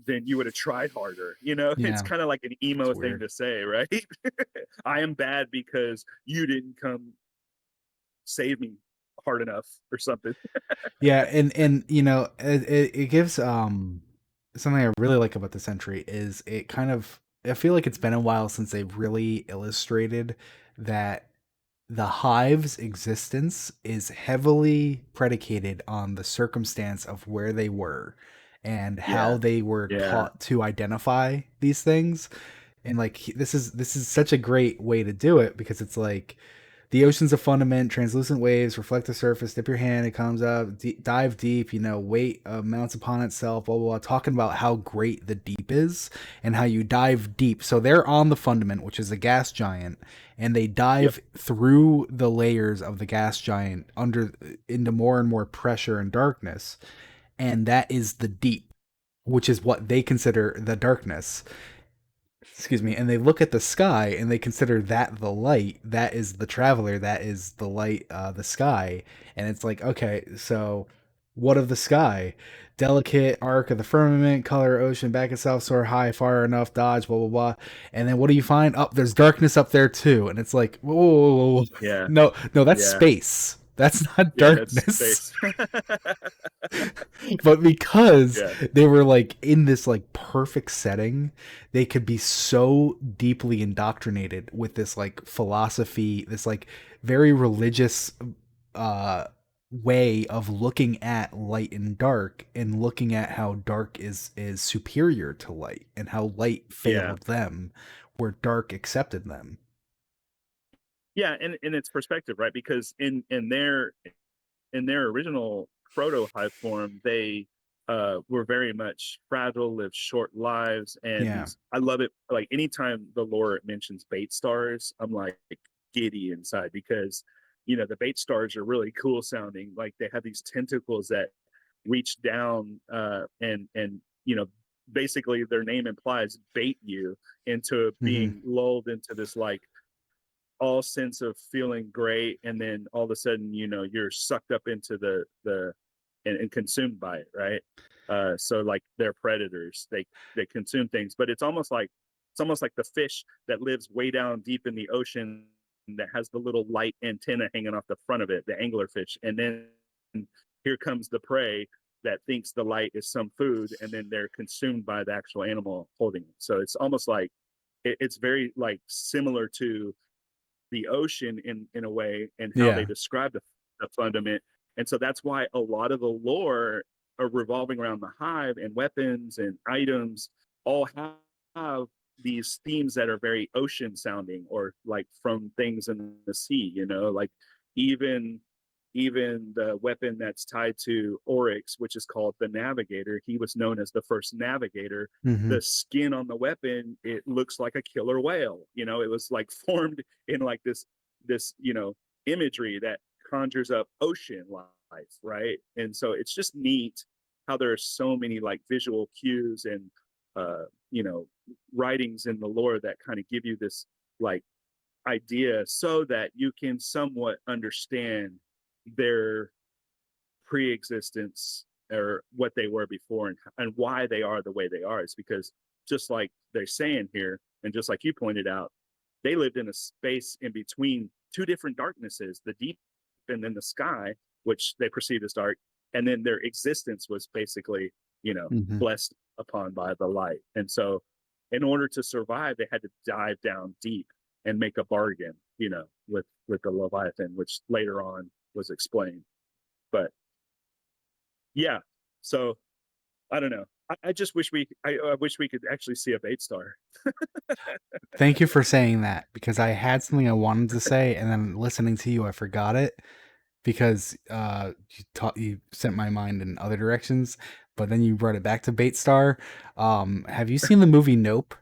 then you would have tried harder. You know, it's Yeah, kind of like an it's emo thing weird. to say, right? I am bad because you didn't come save me hard enough or something. Yeah, and you know, it gives something I really like about the century is it kind of, I feel like it's been a while since they've really illustrated that the hive's existence is heavily predicated on the circumstance of where they were and how Yeah. they were Yeah. taught to identify these things. And like this is such a great way to do it because it's like the ocean's a fundament, translucent waves reflect the surface, dip your hand, it comes up, dive deep, weight mounts upon itself, blah, blah, blah, talking about how great the deep is and how you dive deep. So they're on the fundament, which is a gas giant, and they Yep. dive through the layers of the gas giant under into more and more pressure and darkness. And that is the deep, which is what they consider the darkness. Excuse me, and they look at the sky and they consider that the light, that is the traveler, that is the light, the sky. And it's like, okay, so what of the sky? Delicate arc of the firmament, color, ocean, back itself, soar high, far enough, dodge, blah blah blah. And then what do you find? Up, there's darkness up there too. And it's like, whoa, whoa, whoa, whoa. Yeah. No, no, that's Yeah. space. That's not Yeah. That's darkness. space. But because Yeah. they were like in this like perfect setting, they could be so deeply indoctrinated with this like philosophy, this like very religious uh way of looking at light and dark, and looking at how dark is superior to light and how light Yeah. failed them where dark accepted them. Yeah. And it's perspective, right? Because in their original proto hive form, they were very much fragile, lived short lives, Yeah. and I love it. Like anytime the lore mentions bait stars, I'm like giddy inside because the bait stars are really cool sounding. Like they have these tentacles that reach down and basically their name implies bait you into Mhm. being lulled into this like all sense of feeling great, and then all of a sudden you're sucked up into the and consumed by it, right? So like they're predators, they consume things, but it's almost like the fish that lives way down deep in the ocean that has the little light antenna hanging off the front of it, the anglerfish, and then here comes the prey that thinks the light is some food, and then they're consumed by the actual animal holding it. So it's almost like it's very like similar to the ocean in a way, and how they Yeah. describe the fundament. And so that's why a lot of the lore are revolving around the hive, and weapons and items all have these themes that are very ocean sounding, or like from things in the sea, like even even the weapon that's tied to Oryx, which is called the Navigator. He was known as the first navigator. Mhm. The skin on the weapon, it looks like a killer whale. It was like formed in like this imagery that conjures up ocean life, right? And so it's just neat how there are so many like visual cues and uh you know writings in the lore that kind of give you this like idea so that you can somewhat understand their pre-existence, or what they were before, and why they are the way they are. It's because, just like they're saying here, and just like you pointed out, they lived in a space in between two different darknesses, the deep and then the sky, which they perceived as dark, and then their existence was basically Mhm. blessed upon by the light. And so in order to survive, they had to dive down deep and make a bargain, with the Leviathan, which later on was explained. But yeah, so I don't know. I just wish I wish we could actually see a bait star. Thank you for saying that because I had something I wanted to say, and then listening to you, I forgot it because you sent my mind in other directions, but then you brought it back to Bait Star. Have you seen the movie Nope?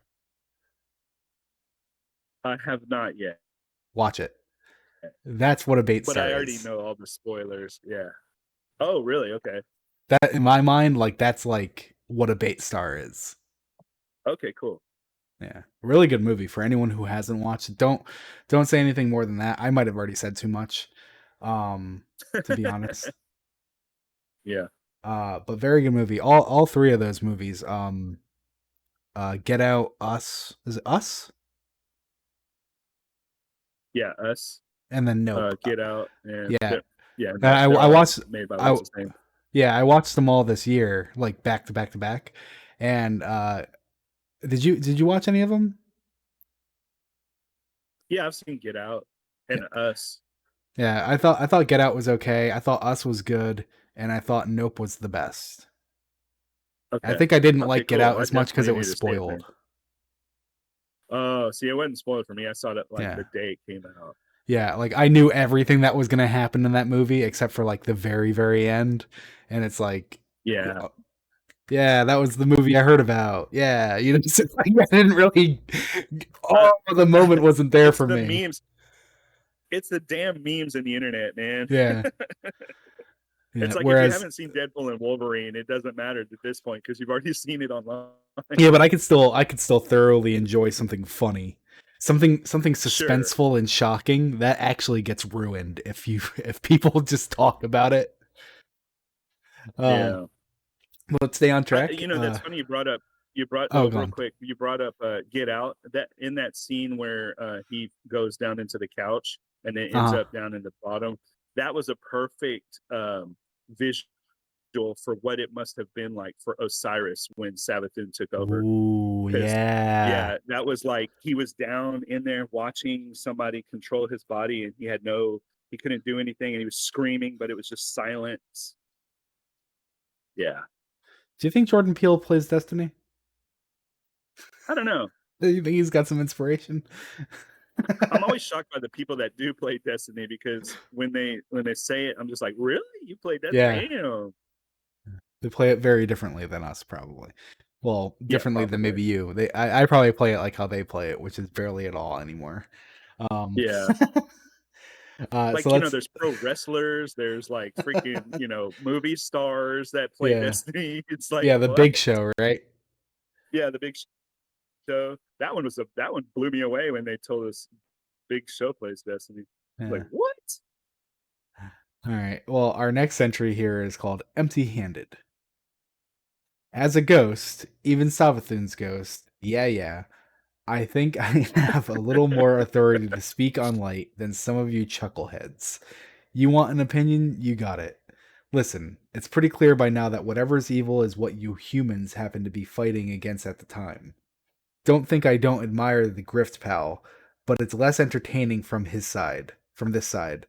I have not yet. Watch it. That's what a bait But star I already is. know all the spoilers. Yeah. Oh, really? Okay. That in my mind, like that's like what a bait star is. Okay, cool. Yeah, really good movie for anyone who hasn't watched it. Don't say anything more than that. I might have already said too much, to be honest. Yeah. But very good movie. All three of those movies. Get Out, Us. Is it Us? Yeah, Us, And then Nope. Get Out, and Yeah, yeah, they're I all watched. made by I what's his name. Yeah, I watched them all this year, like back to back to back. And did you watch any of them? Yeah, I've seen Get Out Yeah, and Us. yeah. I thought Get Out was okay. I thought Us was good, and I thought Nope was the best. I Okay. think I didn't Okay, like Get cool. Out I as much because definitely it need was to see it spoiled. then. Oh, see, it wasn't spoiled for me. I saw that like Yeah. the day it came out. Yeah, like I knew everything that was gonna happen in that movie except for like the very, very end. And it's like, Yeah. yeah, that was the movie I heard about. Yeah, so like, I didn't really. I, Oh, the moment wasn't there it's for the me. memes. It's the damn memes in the internet, man. Yeah, yeah. It's like if you Whereas, haven't seen Deadpool and Wolverine, it doesn't matter at this point because you've already seen it online. yeah, but I could still thoroughly enjoy something funny, something Sure. suspenseful and shocking that actually gets ruined if people just talk about it. Um, Yeah. let's stay on track. That's funny you brought up. You brought Oh, oh, real gone. quick. You brought up Get Out. That in that scene where he goes down into the couch and then ends Uh up down in the bottom. That was a perfect visual for what it must have been like for Osiris when Savathun took over. Ooh, Because yeah. yeah, that was like he was down in there watching somebody control his body, and he couldn't do anything, and he was screaming, but it was just silence. Yeah, Do you think Jordan Peele plays Destiny? I don't know. Do you think he's got some inspiration? I'm always shocked by the people that do play Destiny because when they say it, I'm just like, really? You play that? Yeah, Damn. they play it very differently than us, probably. Well, Yeah, differently than probably. maybe you. I probably play it like how they play it, which is barely at all anymore. Um, Yeah. so Like, let's, there's pro wrestlers, there's like freaking, movie stars that play yeah, Destiny. It's like, yeah, the what? big show, right? Yeah, the big show. That one blew me away when they told us Big Show plays Destiny. Like, Yeah. what? All right. Well, our next entry here is called Empty Handed. As a ghost, even Savathun's ghost, yeah, yeah, I think I have a little more authority to speak on light than some of you chuckleheads. You want an opinion? You got it. Listen, it's pretty clear by now that whatever's evil is what you humans happen to be fighting against at the time. Don't think I don't admire the grift pal, but it's less entertaining from this side.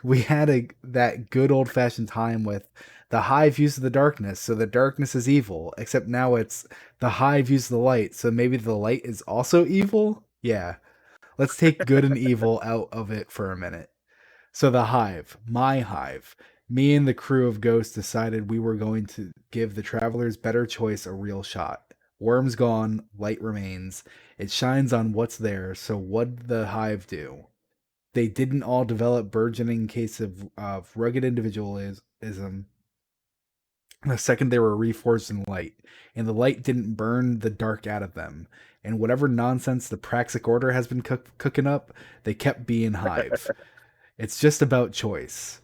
We had that good old fashioned time with the hive use of the darkness, so the darkness is evil, except now it's the hive use of the light, so maybe the light is also evil? Yeah. Let's take good and evil out of it for a minute. So the hive, my hive, me and the crew of ghosts decided we were going to give the traveler's better choice a real shot. Worm's gone, light remains. It shines on what's there, so what'd the hive do? They didn't all develop burgeoning case of rugged individualism the second they were reforged in light, and the light didn't burn the dark out of them. And whatever nonsense the Praxic Order has been cooking up, they kept being hive. It's just about choice.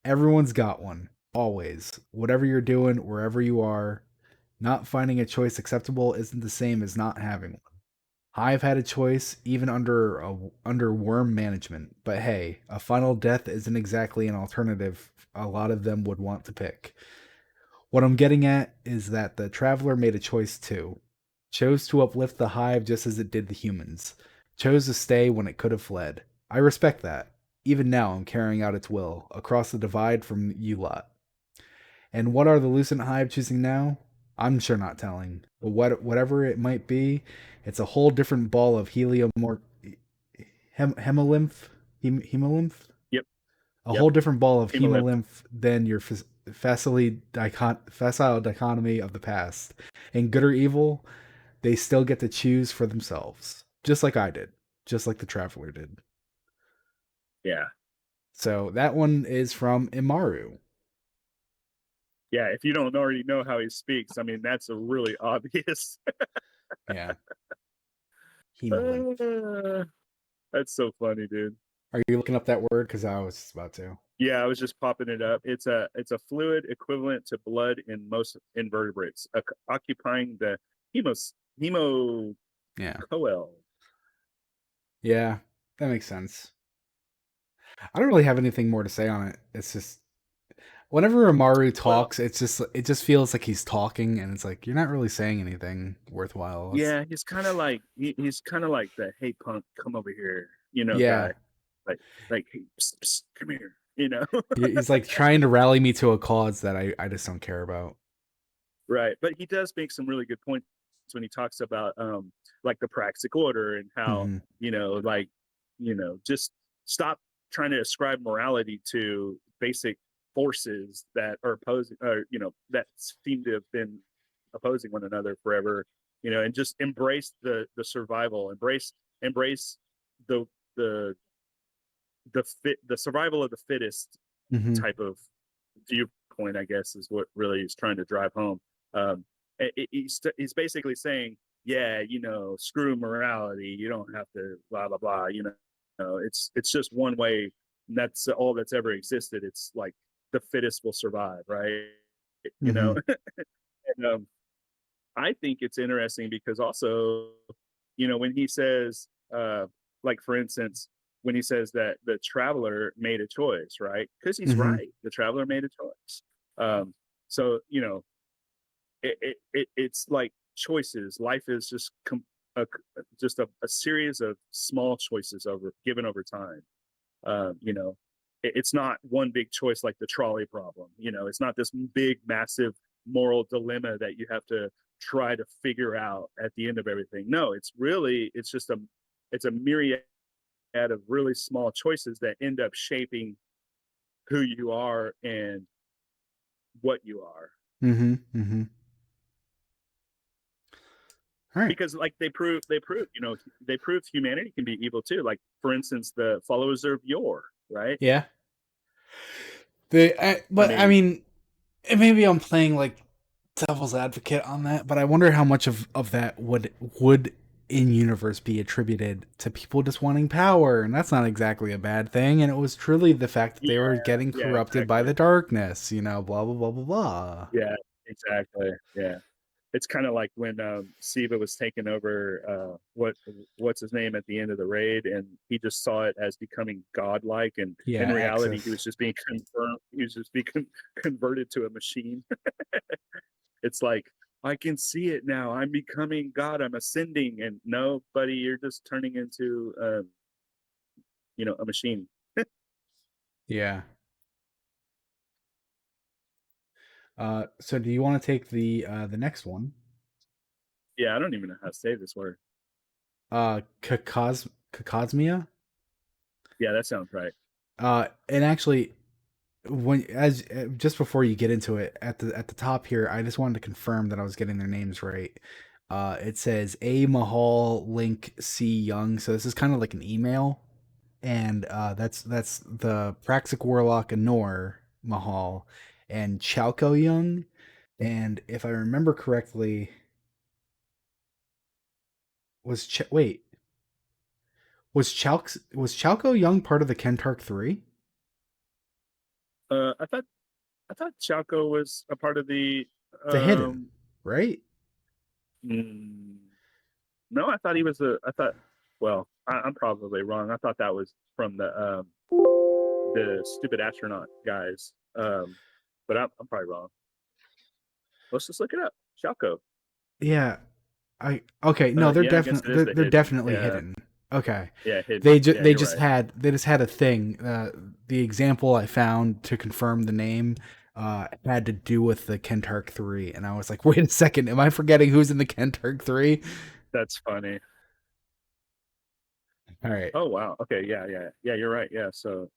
Everyone's got one, always. Whatever you're doing, wherever you are, not finding a choice acceptable isn't the same as not having one. Hive had a choice, even under worm management. But hey, a final death isn't exactly an alternative a lot of them would want to pick. What I'm getting at is that the traveler made a choice too. Chose to uplift the hive just as it did the humans. Chose to stay when it could have fled. I respect that. Even now, I'm carrying out its will across the divide from you lot. And what are the Lucent Hive choosing now? I'm sure not telling. But whatever it might be, it's a whole different ball of hemolymph, hemolymph, Yep. a Yep. whole different ball of Hemolymph. hemolymph than your facile dichotomy of the past. And good or evil, they still get to choose for themselves, just like I did, just like the traveler did. Yeah. So that one is from Imaru. Yeah, if you don't already know how he speaks, I mean, that's a really obvious. Yeah, hemolymph. Uh, that's so funny, dude. Are you looking up that word? Because I was just about to. Yeah, I was just popping it up. It's a fluid equivalent to blood in most invertebrates, occupying the hemocoel. Yeah, yeah, that makes sense. I don't really have anything more to say on it. It's just whenever Amaru Well, talks, it just feels like he's talking, and it's like you're not really saying anything worthwhile. It's, yeah, he's kind of like the hey punk, come over here, yeah, guy. Like hey, psst, psst, come here, you know. he's like trying to rally me to a cause that I just don't care about. Right, but he does make some really good points when he talks about, like, the Praxic Order and how, Hmm. like, just stop trying to ascribe morality to basic forces that are opposing or, that seem to have been opposing one another forever, and just embrace the survival, embrace the the the survival of the fittest Hmm. type of viewpoint, I guess, is what really is trying to drive home. He's basically saying, yeah, screw morality. You don't have to blah blah blah. It's just one way. And that's all that's ever existed. It's like the fittest will survive, right? You Hmm. know, and, I think it's interesting because also, when he says, like for instance, when he says that the traveler made a choice, right? Because he's Hmm. right. The traveler made a choice. So it's like choices. Life is just a series of small choices given over time. It's not one big choice like the trolley problem. It's not this big, massive moral dilemma that you have to try to figure out at the end of everything. No, it's just a myriad of really small choices that end up shaping who you are and what you are. Hmm. Hmm. All right. Because like they prove humanity can be evil too. Like for instance, the followers of Yor, right? Yeah. I But I mean, mean, and maybe I'm playing like devil's advocate on that, but I wonder how much of that would in universe be attributed to people just wanting power, and that's not exactly a bad thing. And it was truly the fact that yeah, they were getting yeah, corrupted by exactly. the darkness, blah blah blah blah blah. Yeah, exactly. Yeah. It's kind of like when Siva was taking over what's his name at the end of the raid, and he just saw it as becoming godlike, and in Yeah, reality, he was access. just being confirmed. He was just being converted to a machine. It's like I can see it now. I'm becoming God. I'm ascending, and no, buddy, you're just turning into a machine. Yeah. So do you want to take the next one? Yeah, I don't even know how to say this word. Kakosmia. Yeah, that sounds right. And actually, when as just before you get into it at the top here, I just wanted to confirm that I was getting their names right. It says A Mahal Link C Young, so this is kind of like an email, and that's the Praxic Warlock Anor Mahal and Chalco Young, and if I remember correctly, wait, was Chalco Young part of the Kentark 3? I thought Chalco was a part of the The Hidden, um right? mm, no, I thought he was I thought well, I'm probably wrong. I thought that was from the stupid astronaut guys. But I'm probably wrong. Let's just look it up. Chalco. Yeah, I okay, no, they're Yeah, I guess definitely it is the they're hidden. definitely Yeah. hidden. Okay. Yeah, hidden. Yeah, you're right. They just had a thing. The example I found to confirm the name had to do with the Kentark 3, and I was like, "Wait a second, am I forgetting who's in the Kentark 3?" That's funny. All right. Oh wow. Okay, yeah, yeah. Yeah, you're right. Yeah. So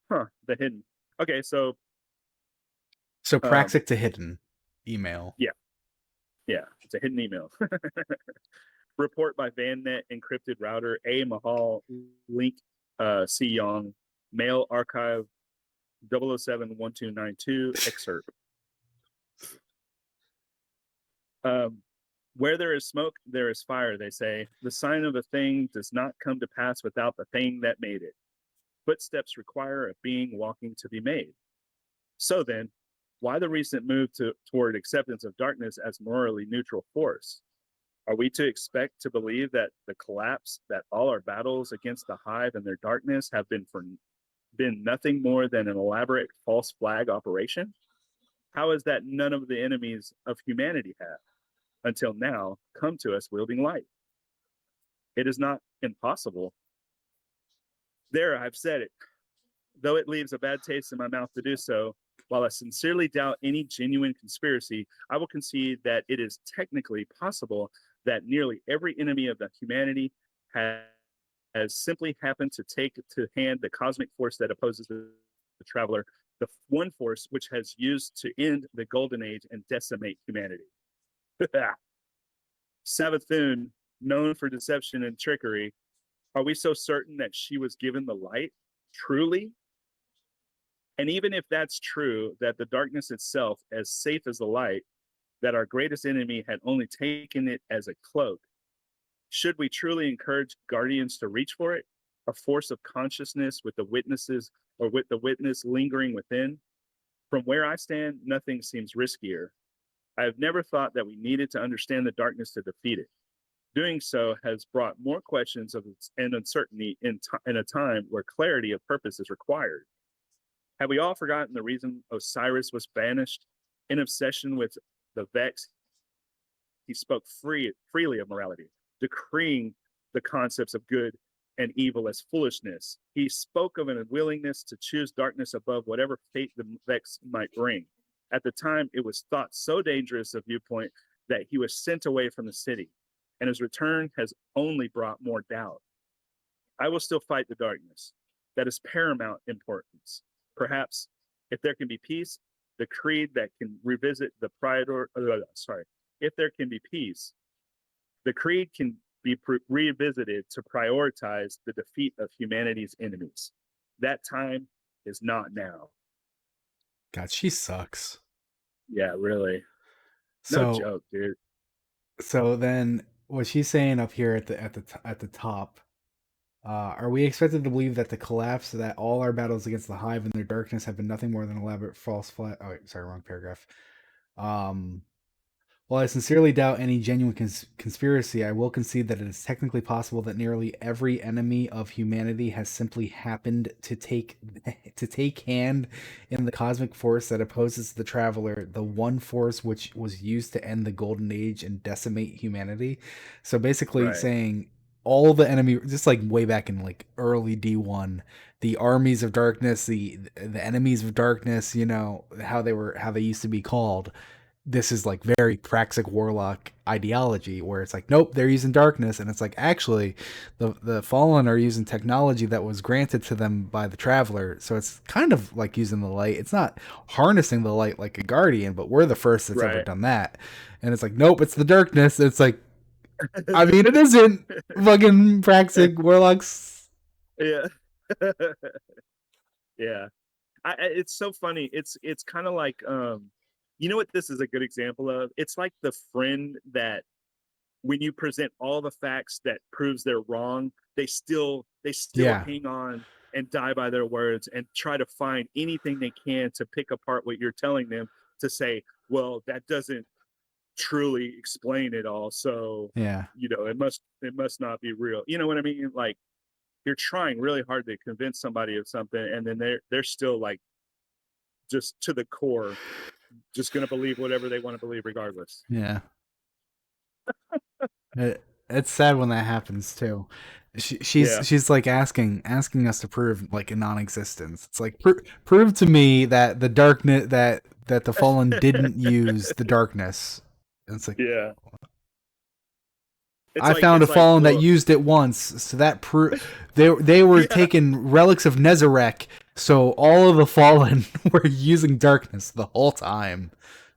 the hidden. Okay, so So um Praxic to Hidden email. yeah, yeah. It's a hidden email. Report by VanNet encrypted router A Mahal link C. Young, Mail Archive 007-1292 excerpt. Um, where there is smoke, there is fire, they say. The sign of a thing does not come to pass without the thing that made it. Footsteps require a being walking to be made. So then, why the recent move toward acceptance of darkness as morally neutral force? Are we to expect to believe that the collapse, that all our battles against the hive and their darkness have been nothing more than an elaborate false flag operation? How is that none of the enemies of humanity have, until now, come to us wielding light? It is not impossible. There, I've said it, though it leaves a bad taste in my mouth to do so. While I sincerely doubt any genuine conspiracy, I will concede that it is technically possible that nearly every enemy of the humanity has, has simply happened to take to hand the cosmic force that opposes the traveler, the one force which has used to end the golden age and decimate humanity. Savathun, known for deception and trickery, are we so certain that she was given the light? Truly? And even if that's true, that the darkness itself, as safe as the light, that our greatest enemy had only taken it as a cloak, should we truly encourage guardians to reach for it? A force of consciousness with the witnesses or with the witness lingering within? From where I stand, nothing seems riskier. I have never thought that we needed to understand the darkness to defeat it. Doing so has brought more questions of and uncertainty in a time where clarity of purpose is required. Have we all forgotten the reason Osiris was banished? In obsession with the Vex, he spoke freely of morality, decreeing the concepts of good and evil as foolishness. He spoke of an unwillingness to choose darkness above whatever fate the Vex might bring. At the time, it was thought so dangerous a viewpoint that he was sent away from the city, and his return has only brought more doubt. I will still fight the darkness. That is paramount importance. Perhaps, if there can be peace, the creed that can revisit the if there can be peace, the creed can be revisited to prioritize the defeat of humanity's enemies. That time is not now. God, she sucks. Yeah, really. No So joke, dude. so then what she's saying up here at the top, are we expected to believe that the collapse that all our battles against the hive and their darkness have been nothing more than elaborate false flag? Oh, wait, sorry, wrong paragraph. Um, While I sincerely doubt any genuine conspiracy, I will concede that it is technically possible that nearly every enemy of humanity has simply happened to take hand in the cosmic force that opposes the traveler, the one force which was used to end the golden age and decimate humanity. So basically Right, saying all the enemy, just like way back in like early D1, the armies of darkness, the enemies of darkness, how they used to be called. This is like very Praxic Warlock ideology where it's like, nope, they're using darkness, and it's like actually the fallen are using technology that was granted to them by the traveler. So it's kind of like using the light. It's not harnessing the light like a guardian, but we're the first that's ever right. done that. And it's like, nope, it's the darkness. It's like, I mean, it isn't fucking Praxic Warlocks. Yeah. Yeah. It's so funny. It's kind of like you know what this is a good example of? It's like the friend that when you present all the facts that proves they're wrong, they still Yeah. hang on and die by their words and try to find anything they can to pick apart what you're telling them to say, well, that doesn't truly explain it all. So, Yeah. it must not be real. You know what I mean? Like you're trying really hard to convince somebody of something and then they're still like just to the core, just going to believe whatever they want to believe regardless. Yeah. It's sad when that happens too. She's Yeah. she's like asking us to prove like a non-existence. It's like prove to me that the darkness that the fallen didn't use the darkness. And it's like Yeah. It's I like found a it's like fallen that well, used it once, so that they were yeah. taking relics of Nezarec, so all of the fallen were using darkness the whole time.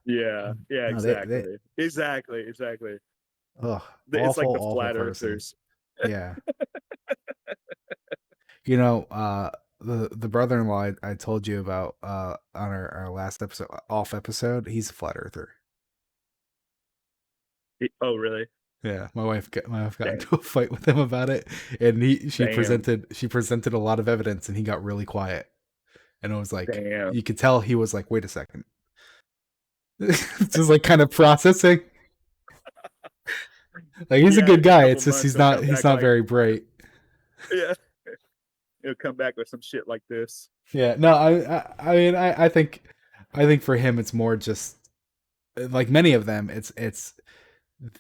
Yeah. Yeah, No, they exactly. Exactly. ugh, It's like awful the awful flat person. earthers. Yeah. You know, the brother-in-law I told you about on our last episode, off episode, he's a flat earther. Oh, really? Yeah, my wife got Dang. into a fight with him about it, and he Damn. she presented a lot of evidence, and he got really quiet, and it was like Damn. you could tell he was like, wait a second, just like kind of processing. Like he's a Yeah, good in a guy. couple It's just months he'll come he's back not like, very bright. yeah, he'll come back with some shit like this. Yeah, no, I mean I think for him it's more just like many of them. It's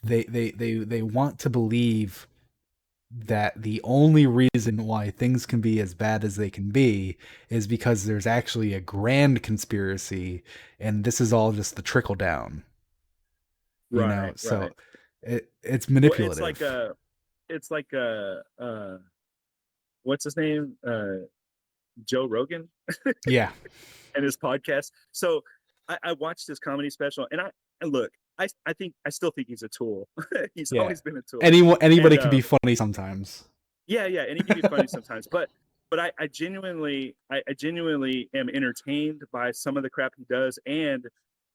they want to believe that the only reason why things can be as bad as they can be is because there's actually a grand conspiracy, and this is all just the trickle down. You know, Right, so right. it's Well, manipulative. it's like what's his name? Joe Rogan Yeah, and his podcast. So I watched his comedy special, and look, I think I still think he's a tool. He's yeah. always been a tool, Anybody and can be funny sometimes. yeah, yeah, and he can be funny sometimes, but I genuinely am entertained by some of the crap he does and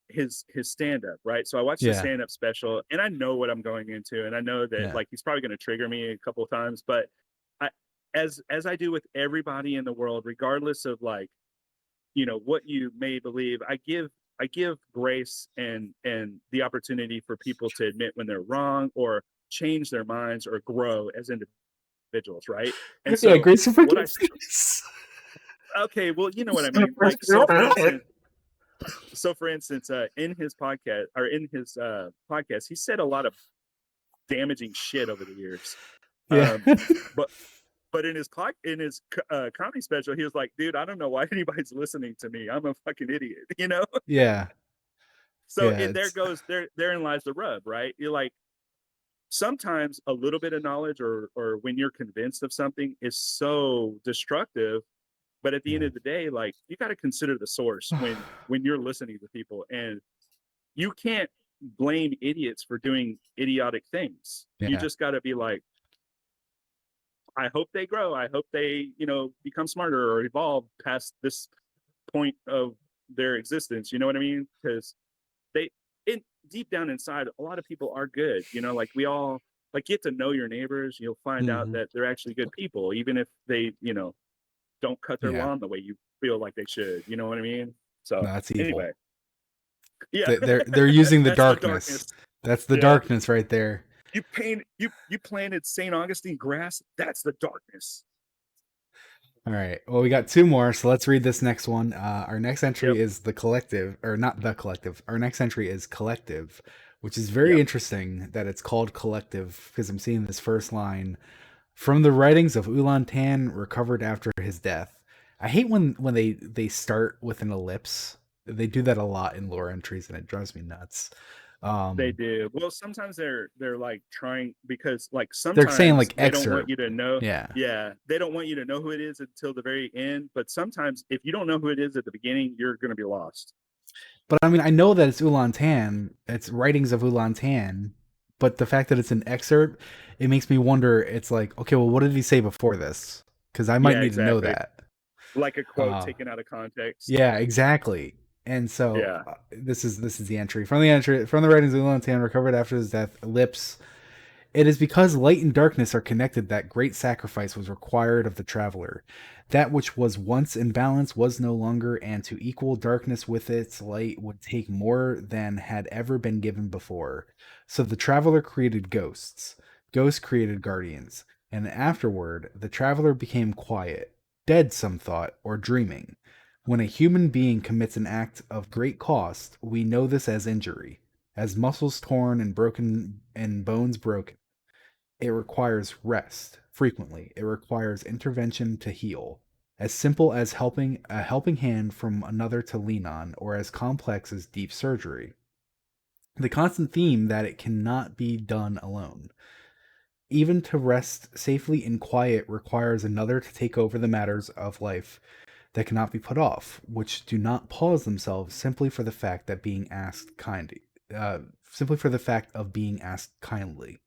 his stand up, right? So I watched his Yeah, stand up special, and I know what I'm going into, and I know that yeah, like he's probably going to trigger me a couple of times, but I, as I do with everybody in the world, regardless of like what you may believe, I give grace and the opportunity for people to admit when they're wrong or change their minds or grow as individuals, right? And yeah. so Grace and what I forgiveness. okay, well, you know what I mean. Like so for instance, in his podcast or in his podcast, he said a lot of damaging shit over the years. Yeah, Um, but but in his comedy special, he was like, "Dude, I don't know why anybody's listening to me. I'm a fucking idiot," you know. yeah, So yeah. there It's goes therein lies the rub, right? You're like sometimes a little bit of knowledge or when you're convinced of something is so destructive. But at the end yeah, of the day, like you got to consider the source when you're listening to people, and you can't blame idiots for doing idiotic things. You yeah, just got to be like, I hope they grow. I hope they, become smarter or evolve past this point of their existence. You know what I mean? Because they, in deep down inside, a lot of people are good. Like we all like get to know your neighbors. You'll find out hmm that they're actually good people, even if they, don't cut their yeah. lawn the way you feel like they should. You know what I mean? So No, that's evil. anyway, yeah, They're using the that's the darkness. darkness. That's the Yeah, darkness right there. you planted St. Augustine grass. That's the darkness. All right. Well, we got two more, so let's read this next one. Our next Yep, entry is the collective, or not the collective. Our next entry is collective, which is very yep. interesting that it's called collective because I'm seeing this first line from the writings of Ulan Tan recovered after his death. I hate when they start with an ellipse. They do that a lot in lore entries, and it drives me nuts. They Um, do. Well, sometimes they're like trying because like they're saying sometimes like they don't want excerpt. you to know. Yeah. Yeah, they don't want you to know who it is until the very end. But sometimes if you don't know who it is at the beginning, you're going to be lost. But I mean, I know that it's Ulan Tan. It's writings of Ulan Tan, but the fact that it's an excerpt, it makes me wonder. It's like, okay, well, what did he say before this? Because I might Yeah, need to know exactly. that. Like a quote Uh, taken out of context. yeah, exactly. And so Yeah, this is the entry from the writings of Ulan Tan recovered after his death. Ellipse. It is because light and darkness are connected that great sacrifice was required of the traveler. That which was once in balance was no longer, and to equal darkness with its light would take more than had ever been given before. So the traveler created ghosts. Ghosts created guardians. And afterward, the traveler became quiet, dead, some thought, or dreaming. When a human being commits an act of great cost, we know this as injury, as muscles torn and broken and bones broken. It requires rest frequently. It requires intervention to heal. As simple as helping a helping hand from another to lean on, or as complex as deep surgery. The constant theme that it cannot be done alone. Even to rest safely in quiet requires another to take over the matters of life that cannot be put off, which do not pause themselves simply for the fact that being asked kindly, simply for the fact of being asked kindly.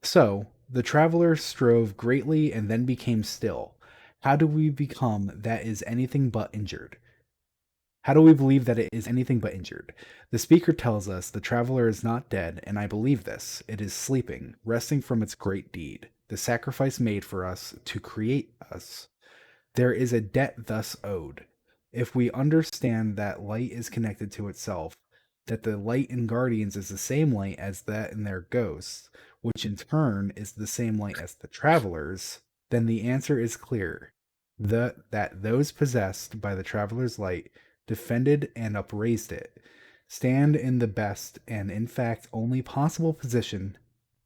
So the traveler strove greatly and then became still. How do we become that is anything but injured? How do we believe that it is anything but injured? The speaker tells us the traveler is not dead, and I believe this. It is sleeping, resting from its great deed, the sacrifice made for us to create us. There is a debt thus owed. If we understand that light is connected to itself, that the light in Guardians is the same light as that in their ghosts, which in turn is the same light as the travelers, then the answer is clear. That those possessed by the traveler's light defended and upraised it, stand in the best and in fact only possible position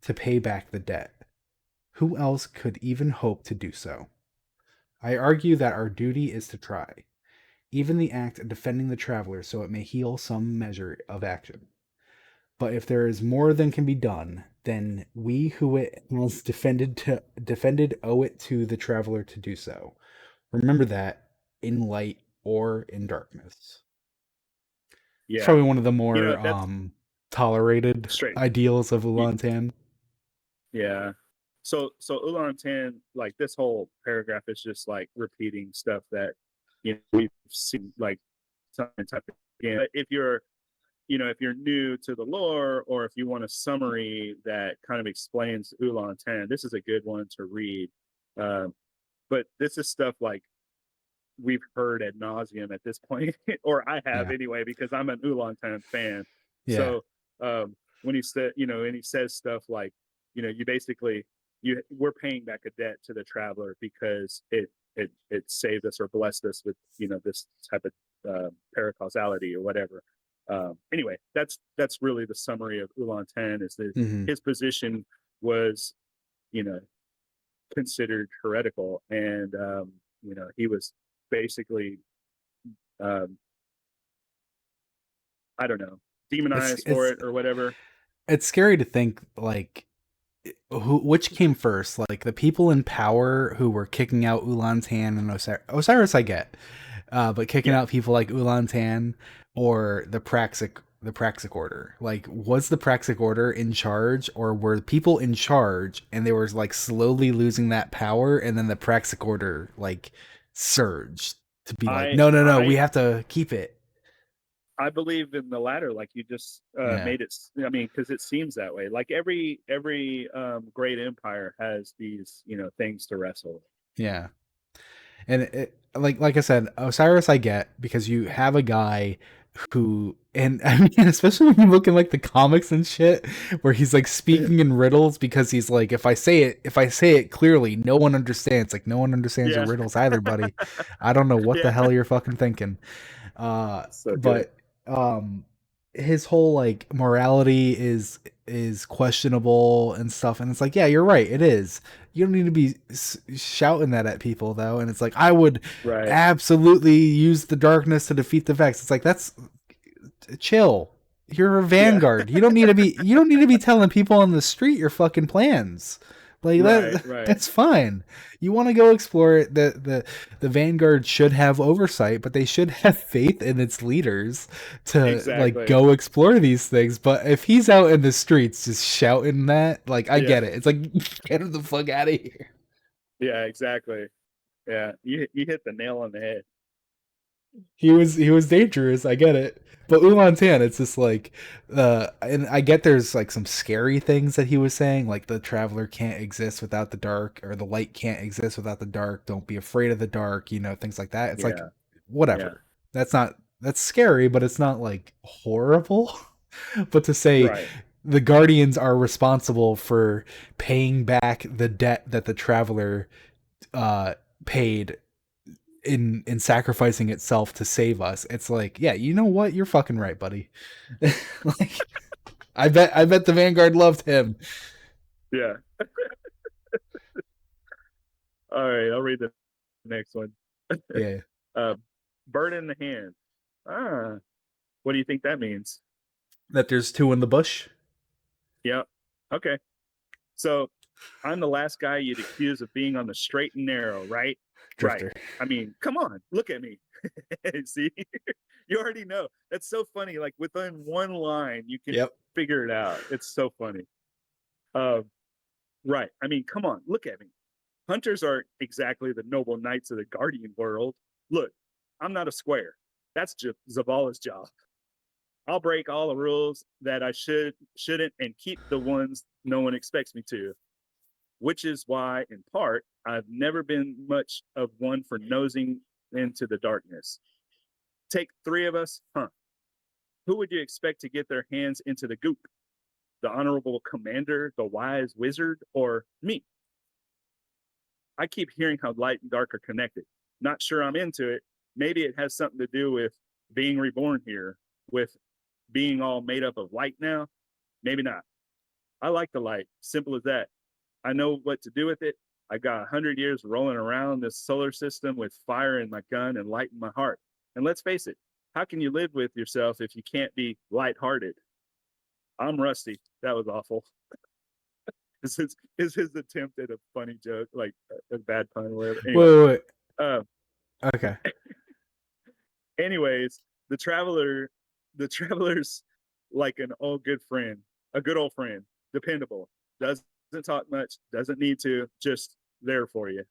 to pay back the debt. Who else could even hope to do so? I argue that our duty is to try, even the act of defending the traveler so it may heal some measure of action. But if there is more than can be done, then we who it has defended owe it to the traveler to do so. Remember that in light or in darkness. It's Yeah. probably one of the You know, more that's tolerated straight. ideals of Y- Ulantan. Yeah. So Ulan 10, like this whole paragraph is just like repeating stuff that we've seen like time and time again. But if you're if you're new to the lore, or if you want a summary that kind of explains Ulan 10, this is a good one to read. Um, but this is stuff like we've heard ad nauseum at this point, or I have Yeah. anyway, because I'm an Oolong Time fan. Yeah. So when he said, and he says stuff like, you basically we're paying back a debt to the traveler because it saved us or blessed us with this type of paracausality or whatever. Anyway, that's really the summary of Oolong Ten. Is that Hmm. his position was you know considered heretical, and he was basically um, I don't know, It's demonized for it's it or whatever. it's scary to think like which came first, like the people in power who were kicking out Ulantan and Osiris I get, but kicking Yeah, out people like Ulantan, or the Praxic order. Like, was the Praxic order in charge, or were people in charge and they were like slowly losing that power, and then the Praxic order like surged to be like, I no, no, no, we I have to keep it. I believe in the latter, like you just Yeah, made it. I mean, because it seems that way. Like every great empire has these things to wrestle. yeah. And like I said, Osiris I get, because you have a guy who, and I mean, especially when you look in like the comics and shit, where he's like speaking in riddles, because he's like, if I say it clearly, no one understands. Like, no one understands your Yeah, riddles either, buddy. I don't know what the yeah, hell you're fucking thinking. so good. But his whole like morality is questionable and stuff, and it's like, yeah, you're right, it is. You don't need to be shouting that at people though. And it's like, I would Right. absolutely use the darkness to defeat the Vex. It's like, that's chill. You're a Yeah. vanguard. You don't need to be telling people on the street your fucking plans. Like Right. that Right. that's fine. You want to go explore it. The vanguard should have oversight, but they should have faith in its leaders to like Exactly. go explore these things. But if he's out in the streets just shouting that, like, I Yeah. get it. It's like, get him the fuck out of here. Yeah. Exactly. Yeah. You hit the nail on the head. He was dangerous. I get it. But Ulantan, it's just like, and I get there's like some scary things that he was saying, like the traveler can't exist without the dark, or the light can't exist without the dark. Don't be afraid of the dark, things like that. It's like, Yeah. Yeah. whatever. That's scary, but it's not like horrible. But to say Right. the guardians are responsible for paying back the debt that the traveler uh paid in sacrificing itself to save us. It's like, yeah, you know what? You're fucking right, buddy. Like, I bet the Vanguard loved him. Yeah. All right. I'll read the next one. Yeah. uh, Bird in the hand. Ah, what do you think that means? That there's two in the bush. Yeah. Okay. So I'm the last guy you'd accuse of being on the straight and narrow, right? Right. Drifter. I mean, come on, look at me. See, you already know. That's so funny. Like within one line, you can Yep. figure it out. It's so funny. Uh, right. I mean, come on, look at me. Hunters aren't exactly the noble knights of the guardian world. Look, I'm not a square. That's just Zavala's job. I'll break all the rules that I shouldn't and keep the ones no one expects me to, which is why, in part, I've never been much of one for nosing into the darkness. Take three of us, huh? Who would you expect to get their hands into the goop? The honorable commander, the wise wizard, or me? I keep hearing how light and dark are connected. Not sure I'm into it. Maybe it has something to do with being reborn here, with being all made up of light now. Maybe not. I like the light. Simple as that. I know what to do with it. I got 100 years rolling around this solar system with fire in my gun and light in my heart. And let's face it, how can you live with yourself if you can't be lighthearted? I'm rusty. That was awful. Is his attempt at a funny joke, like a bad pun or whatever. Wait, Anyway, wait, wait. uh, Okay. anyways, the traveler's like an old good friend, a good old friend, dependable, doesn't talk much, doesn't need to, just there for you.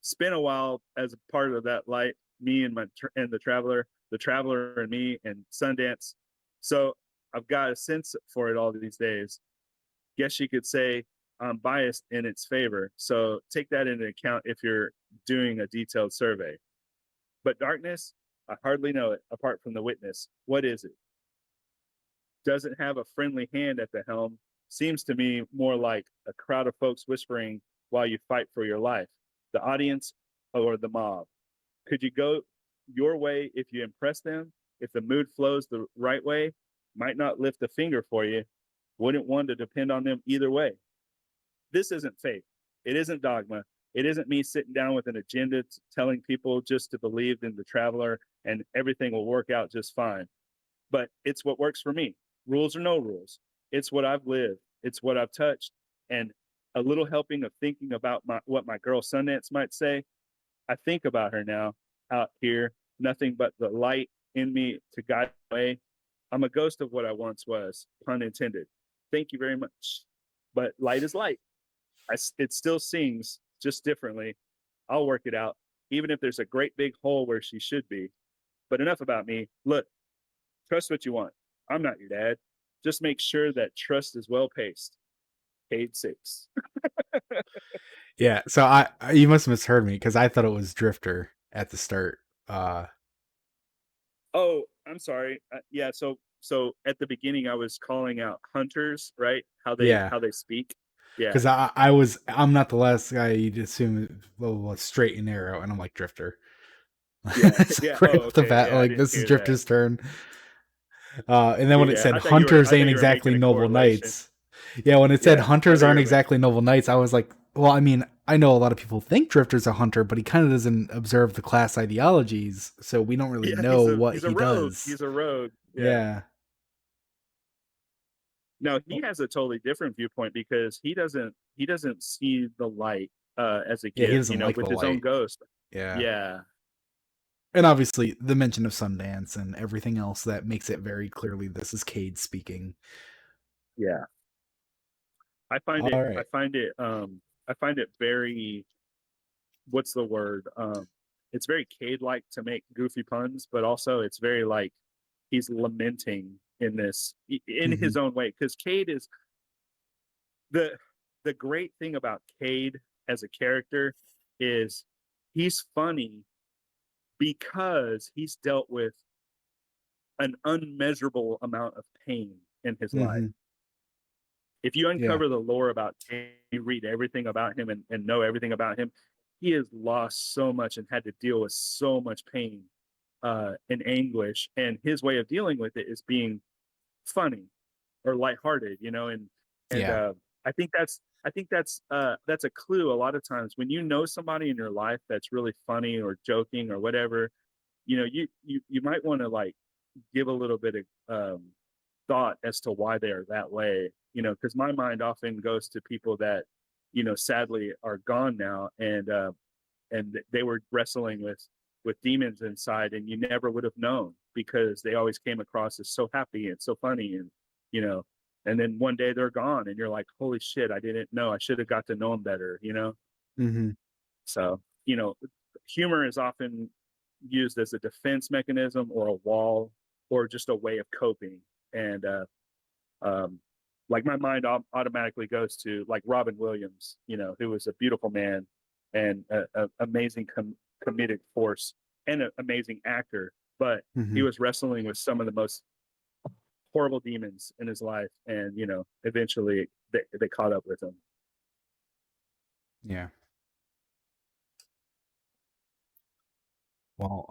Spent a while as a part of that light, me and and the traveler and me and Sundance. So I've got a sense for it all these days. Guess you could say I'm biased in its favor. So take that into account if you're doing a detailed survey. But darkness, I hardly know it apart from the witness. What is it? Doesn't have a friendly hand at the helm. Seems to me more like a crowd of folks whispering while you fight for your life. The audience or the mob. Could you go your way if you impress them? If the mood flows the right way, might not lift a finger for you. Wouldn't want to depend on them either way. This isn't faith. It isn't dogma. It isn't me sitting down with an agenda telling people just to believe in the traveler and everything will work out just fine. But it's what works for me. Rules or no rules. It's what I've lived. It's what I've touched. And a little helping of thinking about what my girl Sundance might say. I think about her now out here, nothing but the light in me to guide the way. I'm a ghost of what I once was, pun intended. Thank you very much. But light is light. It still sings just differently. I'll work it out, even if there's a great big hole where she should be. But enough about me. Look, trust what you want. I'm not your dad. Just make sure that trust is well paced. Paid six. Yeah. So you must have misheard me because I thought it was Drifter at the start. Oh, I'm sorry. Yeah. So at the beginning, I was calling out hunters, right? Yeah. How they speak. Yeah. Because I'm not the last guy you'd assume well, straight and narrow, and I'm like Drifter. Yeah. It's Yeah. like right Oh, off the okay. bat, Yeah. I like didn't this is hear that. Drifter's turn. And then when it Yeah. said hunters I thought ain't you were exactly making a noble correlation. knights. Yeah, when it said Yeah. I hunters thought you aren't were making. exactly noble knights, I was like, well, I mean, I know a lot of people think Drifter's a hunter, but he kind of doesn't observe the class ideologies, so we don't really Yeah. know what He's a he rogue. does. He's a rogue. Yeah. Yeah. No, he has a totally different viewpoint because he doesn't see the light as a Yeah, he gift, doesn't like with the his own light. ghost. Yeah. Yeah. And obviously the mention of Sundance and everything else that makes it very clearly this is Cade speaking. Yeah. All right. I find it very, what's the word? It's very Cade like to make goofy puns, but also it's very like he's lamenting in in Hmm. his own way. Because Cade is the great thing about Cade as a character is he's funny because he's dealt with an unmeasurable amount of pain in his life. Hmm. If you Yeah. uncover the lore about Cade, you read everything about him and know everything about him, he has lost so much and had to deal with so much pain and anguish. And his way of dealing with it is being funny or lighthearted, and Yeah. I think that's a clue a lot of times when you know somebody in your life that's really funny or joking or whatever, you might want to like give a little bit of thought as to why they are that way, because my mind often goes to people that, sadly are gone now, and they were wrestling with demons inside, and you never would have known because they always came across as so happy and so funny, and you know, and then one day they're gone, and you're like, holy shit, I didn't know. I should have got to know them better. Hmm. So, humor is often used as a defense mechanism or a wall or just a way of coping. And um, like my mind automatically goes to like Robin Williams, who was a beautiful man and a amazing comedic force and an amazing actor, but he Mhm. was wrestling with some of the most horrible demons in his life, and eventually they caught up with him. Yeah. Well,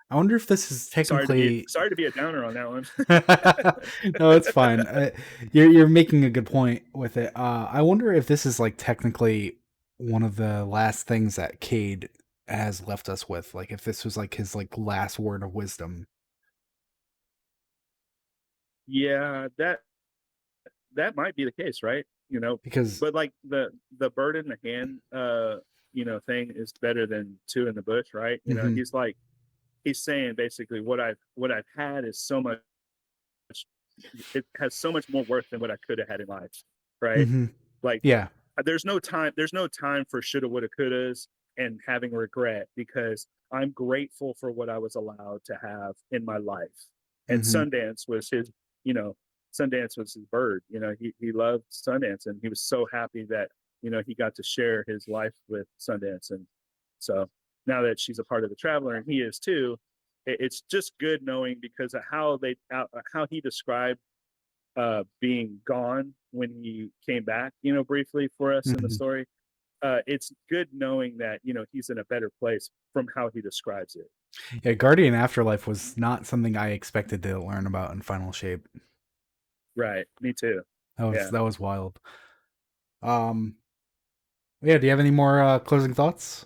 I wonder if this is Sorry to be technically sorry to be a downer on that one. No, it's fine. You're making a good point with it. I wonder if this is like technically one of the last things that Cade has left us with. Like if this was like his like last word of wisdom, Yeah, that might be the case, right? because But like the bird in the hand, thing is better than two in the bush, right? hmm He's saying basically what I've had is so much, it has so much more worth than what I could have had in life, right? hmm Like yeah, there's no time for shoulda, woulda, couldas and having regret, because I'm grateful for what I was allowed to have in my life. And hmm you know, Sundance was his bird. He loved Sundance, and he was so happy that he got to share his life with Sundance. And so now that she's a part of the Traveler and he is too, it's just good knowing, because of how he described being gone when he came back, briefly for us in the hmm story. It's good knowing that he's in a better place from how he describes it. yeah. Guardian Afterlife was not something I expected to learn about in Final Shape. Right. Me too. That was Yeah. that was wild. Um, yeah. Do you have any more closing thoughts?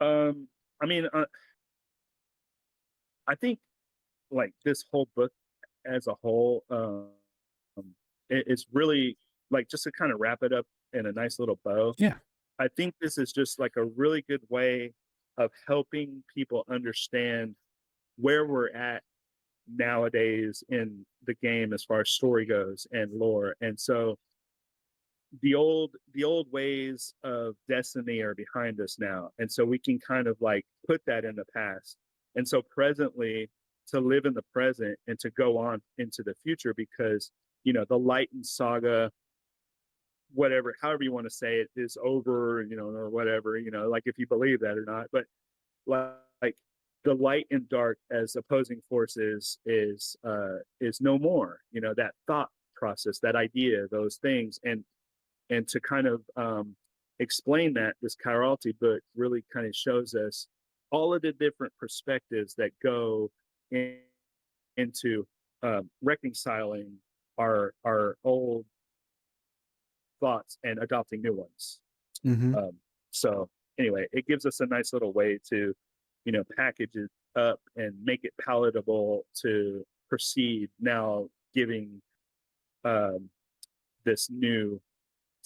I mean, I think like this whole book as a whole, it's really like, just to kind of wrap it up in a nice little bow. Yeah. I think this is just like a really good way of helping people understand where we're at nowadays in the game as far as story goes and lore. And so the old ways of Destiny are behind us now, and so we can kind of like put that in the past. And so presently, to live in the present and to go on into the future, because the Lighten saga, whatever, however you want to say it, is over, or whatever, like if you believe that or not. But like the light and dark as opposing forces is no more. That thought process, that idea, those things. And to kind of explain that, this Chirality book really kind of shows us all of the different perspectives that go in, into reconciling our old thoughts and adopting new ones. hmm So anyway, it gives us a nice little way to, package it up and make it palatable to proceed now, giving um, this new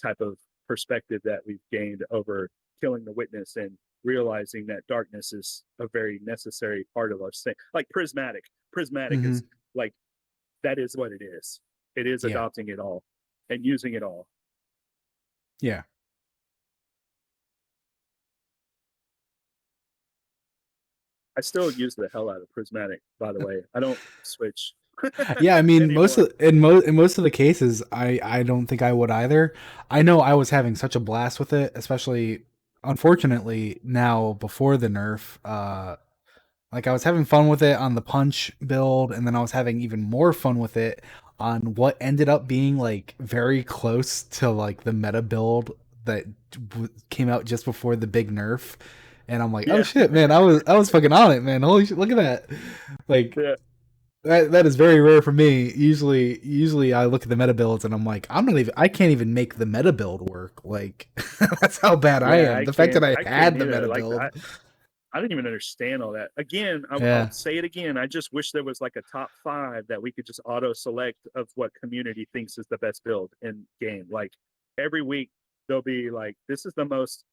type of perspective that we've gained over killing the witness, and realizing that darkness is a very necessary part of our thing. Like prismatic hmm is like, that is what it is. It is Yeah. adopting it all and using it all. Yeah. I still use the hell out of prismatic, by the way. I don't switch Yeah, I mean, anymore. in most of the cases, I don't think I would either. I know I was having such a blast with it, especially unfortunately now before the nerf. Like I was having fun with it on the punch build, and then I was having even more fun with it on what ended up being like very close to like the meta build that came out just before the big nerf. And I'm like, oh Yeah, shit, man, I was fucking on it, man. Holy shit, look at that! Like yeah, that is very rare for me. Usually I look at the meta builds and I'm like, I can't even make the meta build work. Like that's how bad I yeah. am. I The fact that can't. I I can't had the either. meta Like build. I didn't even understand all that. Again, I'll Yeah. say it again. I just wish there was like a top 5 that we could just auto select of what community thinks is the best build in game. Like every week there'll be like, this is the most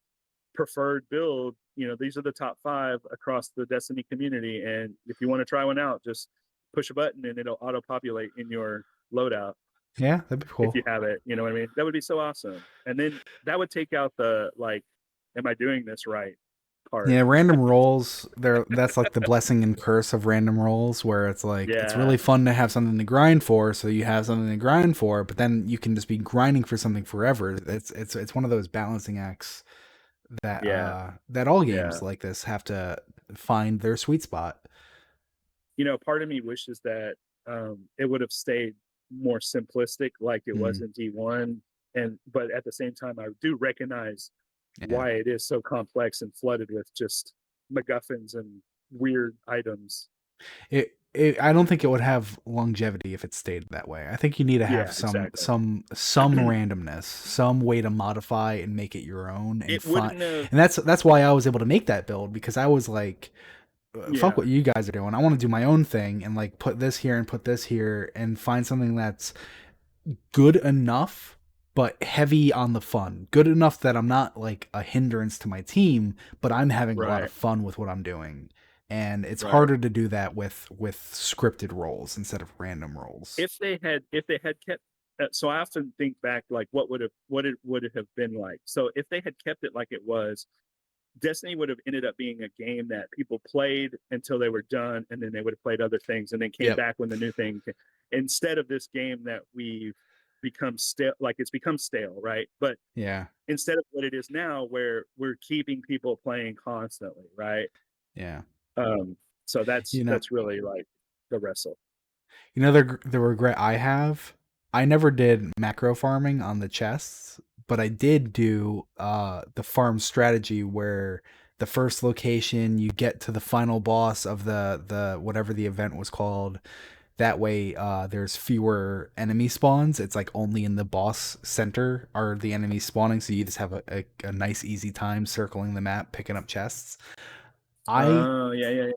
preferred build. These are the top 5 across the Destiny community, and if you want to try one out, just push a button and it'll auto populate in your loadout. Yeah, that'd be if cool. you have it. You know what I mean? That would be so awesome. And then that would take out the like, am I doing this right part? Yeah, random rolls, there that's like the blessing and curse of random rolls where it's like it's Yeah, really fun to have something to grind for, so you have something to grind for, but then you can just be grinding for something forever. It's one of those balancing acts that yeah, that all yeah. games like this have to find their sweet spot. Part of me wishes that it would have stayed more simplistic like it was Mm, in D1. But at the same time, I do recognize yeah. why it is so complex and flooded with just MacGuffins and weird items. I don't think it would have longevity if it stayed that way. I think you need to have Yeah, exactly. some randomness, some way to modify and make it your own and It find. wouldn't have. And that's why I was able to make that build because I was like, fuck Yeah, what you guys are doing. I want to do my own thing and like put this here and put this here and find something that's good enough but heavy on the fun. Good enough that I'm not like a hindrance to my team, but I'm having a lot right, of fun with what I'm doing. And it's right. harder to do that with scripted roles instead of random roles. If they had kept, so I often think back like what it would have been like. So if they had kept it like it was, Destiny would have ended up being a game that people played until they were done, and then they would have played other things, and then came Yep. back when the new thing came. Instead of this game that we've become stale, like it's become stale, right? But Yeah. instead of what it is now, where we're keeping people playing constantly, right? Yeah. Um, so that's You know, that's really like the wrestle. the regret I have, I never did macro farming on the chests, but I did do the farm strategy where the first location you get to the final boss of the whatever the event was called. That way there's fewer enemy spawns. It's like only in the boss center are the enemies spawning, so you just have a nice easy time circling the map picking up chests. I Oh yeah, yeah, yeah.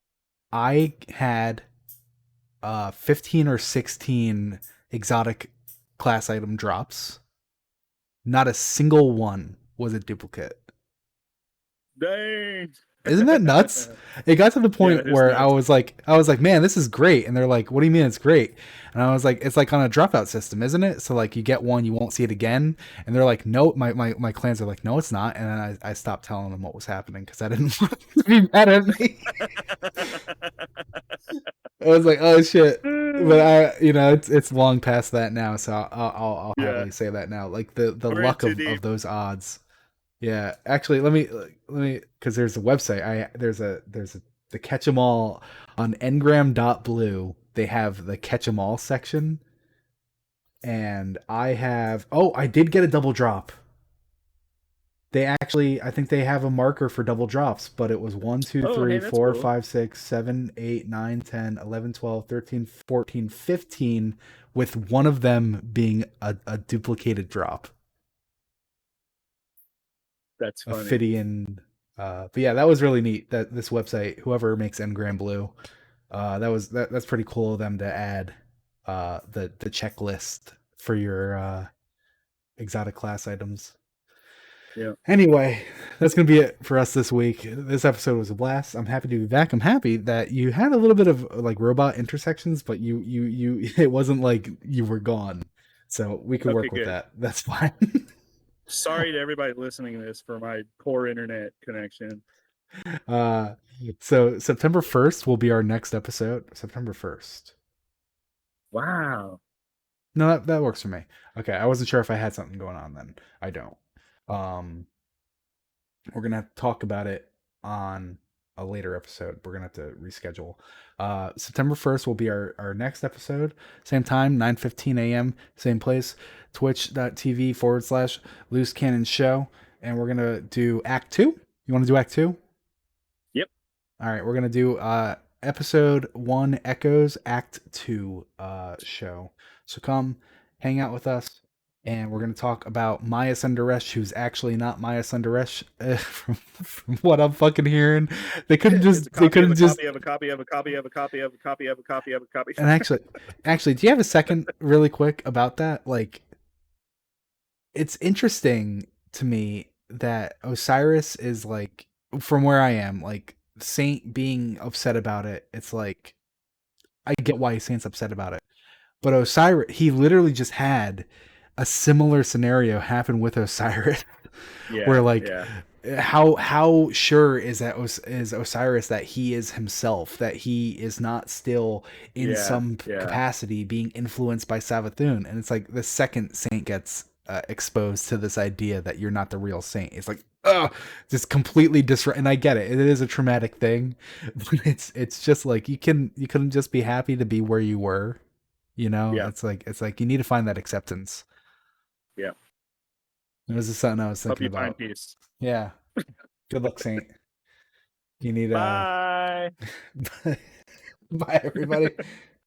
I had 15 or 16 exotic class item drops. Not a single one was a duplicate. Dang. Isn't that nuts? It got to the Yeah, point it is where nuts. I was like, man, this is great. And they're like, what do you mean it's great? And I was like, it's like on a dropout system, isn't it? So like you get one, you won't see it again. And they're like, no, my clans are like, no, it's not. And then I stopped telling them what was happening because I didn't want them to be mad at me. I was like, oh shit. But it's long past that now, so I'll Yeah, happily say that now. Like the we're in luck too of deep. those odds. Yeah, actually, let me because there's a website. There's the catch 'em all on ngram.blue. They have the catch 'em all section, and I did get a double drop. I think they have a marker for double drops, but it was one, two, Oh, hey, three, that's four, cool. 5, 6, 7, 8, 9, 10, 11, 12, 13, 14, 15, with one of them being a duplicated drop. That's A funny. Phidian. But yeah, that was really neat. That this website, whoever makes Ngram Blue, that's pretty cool of them to add the checklist for your exotic class items. Yeah. Anyway, that's gonna be it for us this week. This episode was a blast. I'm happy to be back. I'm happy that you had a little bit of like robot intersections, but you it wasn't like you were gone. So we could Okay, work with good. that. That's fine. Sorry to everybody listening to this for my poor internet connection. uh so September 1st will be our next episode. September 1st. Wow. No, that works for me. Okay, I wasn't sure if I had something going on then. I don't. Um we're gonna have to talk about it on a later episode. We're gonna have to reschedule. September 1st will be our next episode. Same time, 9:15 a.m. Same place. Twitch.tv/Loose Canon Show. And we're gonna do Act 2. You wanna do Act 2? Yep. All right, we're gonna do episode 1 Echoes Act 2 show. So come hang out with us, and we're gonna talk about Maya Sundaresh, who's actually not Maya Sundaresh, from what I'm fucking hearing. It's a They copy of couldn't a just. copy of a copy of a copy of a copy of a copy of a copy of a copy. And actually, do you have a second, really quick, about that? Like, it's interesting to me that Osiris is like, from where I am, like Saint being upset about it. It's like I get why Saint's upset about it, But Osiris, he literally just had a similar scenario happen with Osiris, where Yeah, like yeah, how sure is is Osiris that he is himself, that he is not still in yeah, some yeah, capacity being influenced by Savathun. And it's like the second Saint gets exposed to this idea that you're not the real Saint, it's like, oh, just completely disrupt. And I get it, it is a traumatic thing, but it's just like you couldn't just be happy to be where you were, you know. yeah, It's like you need to find that acceptance. yeah. It was just something I was Hope thinking you find about. peace. Yeah, good luck, Saint. You need Bye. bye everybody.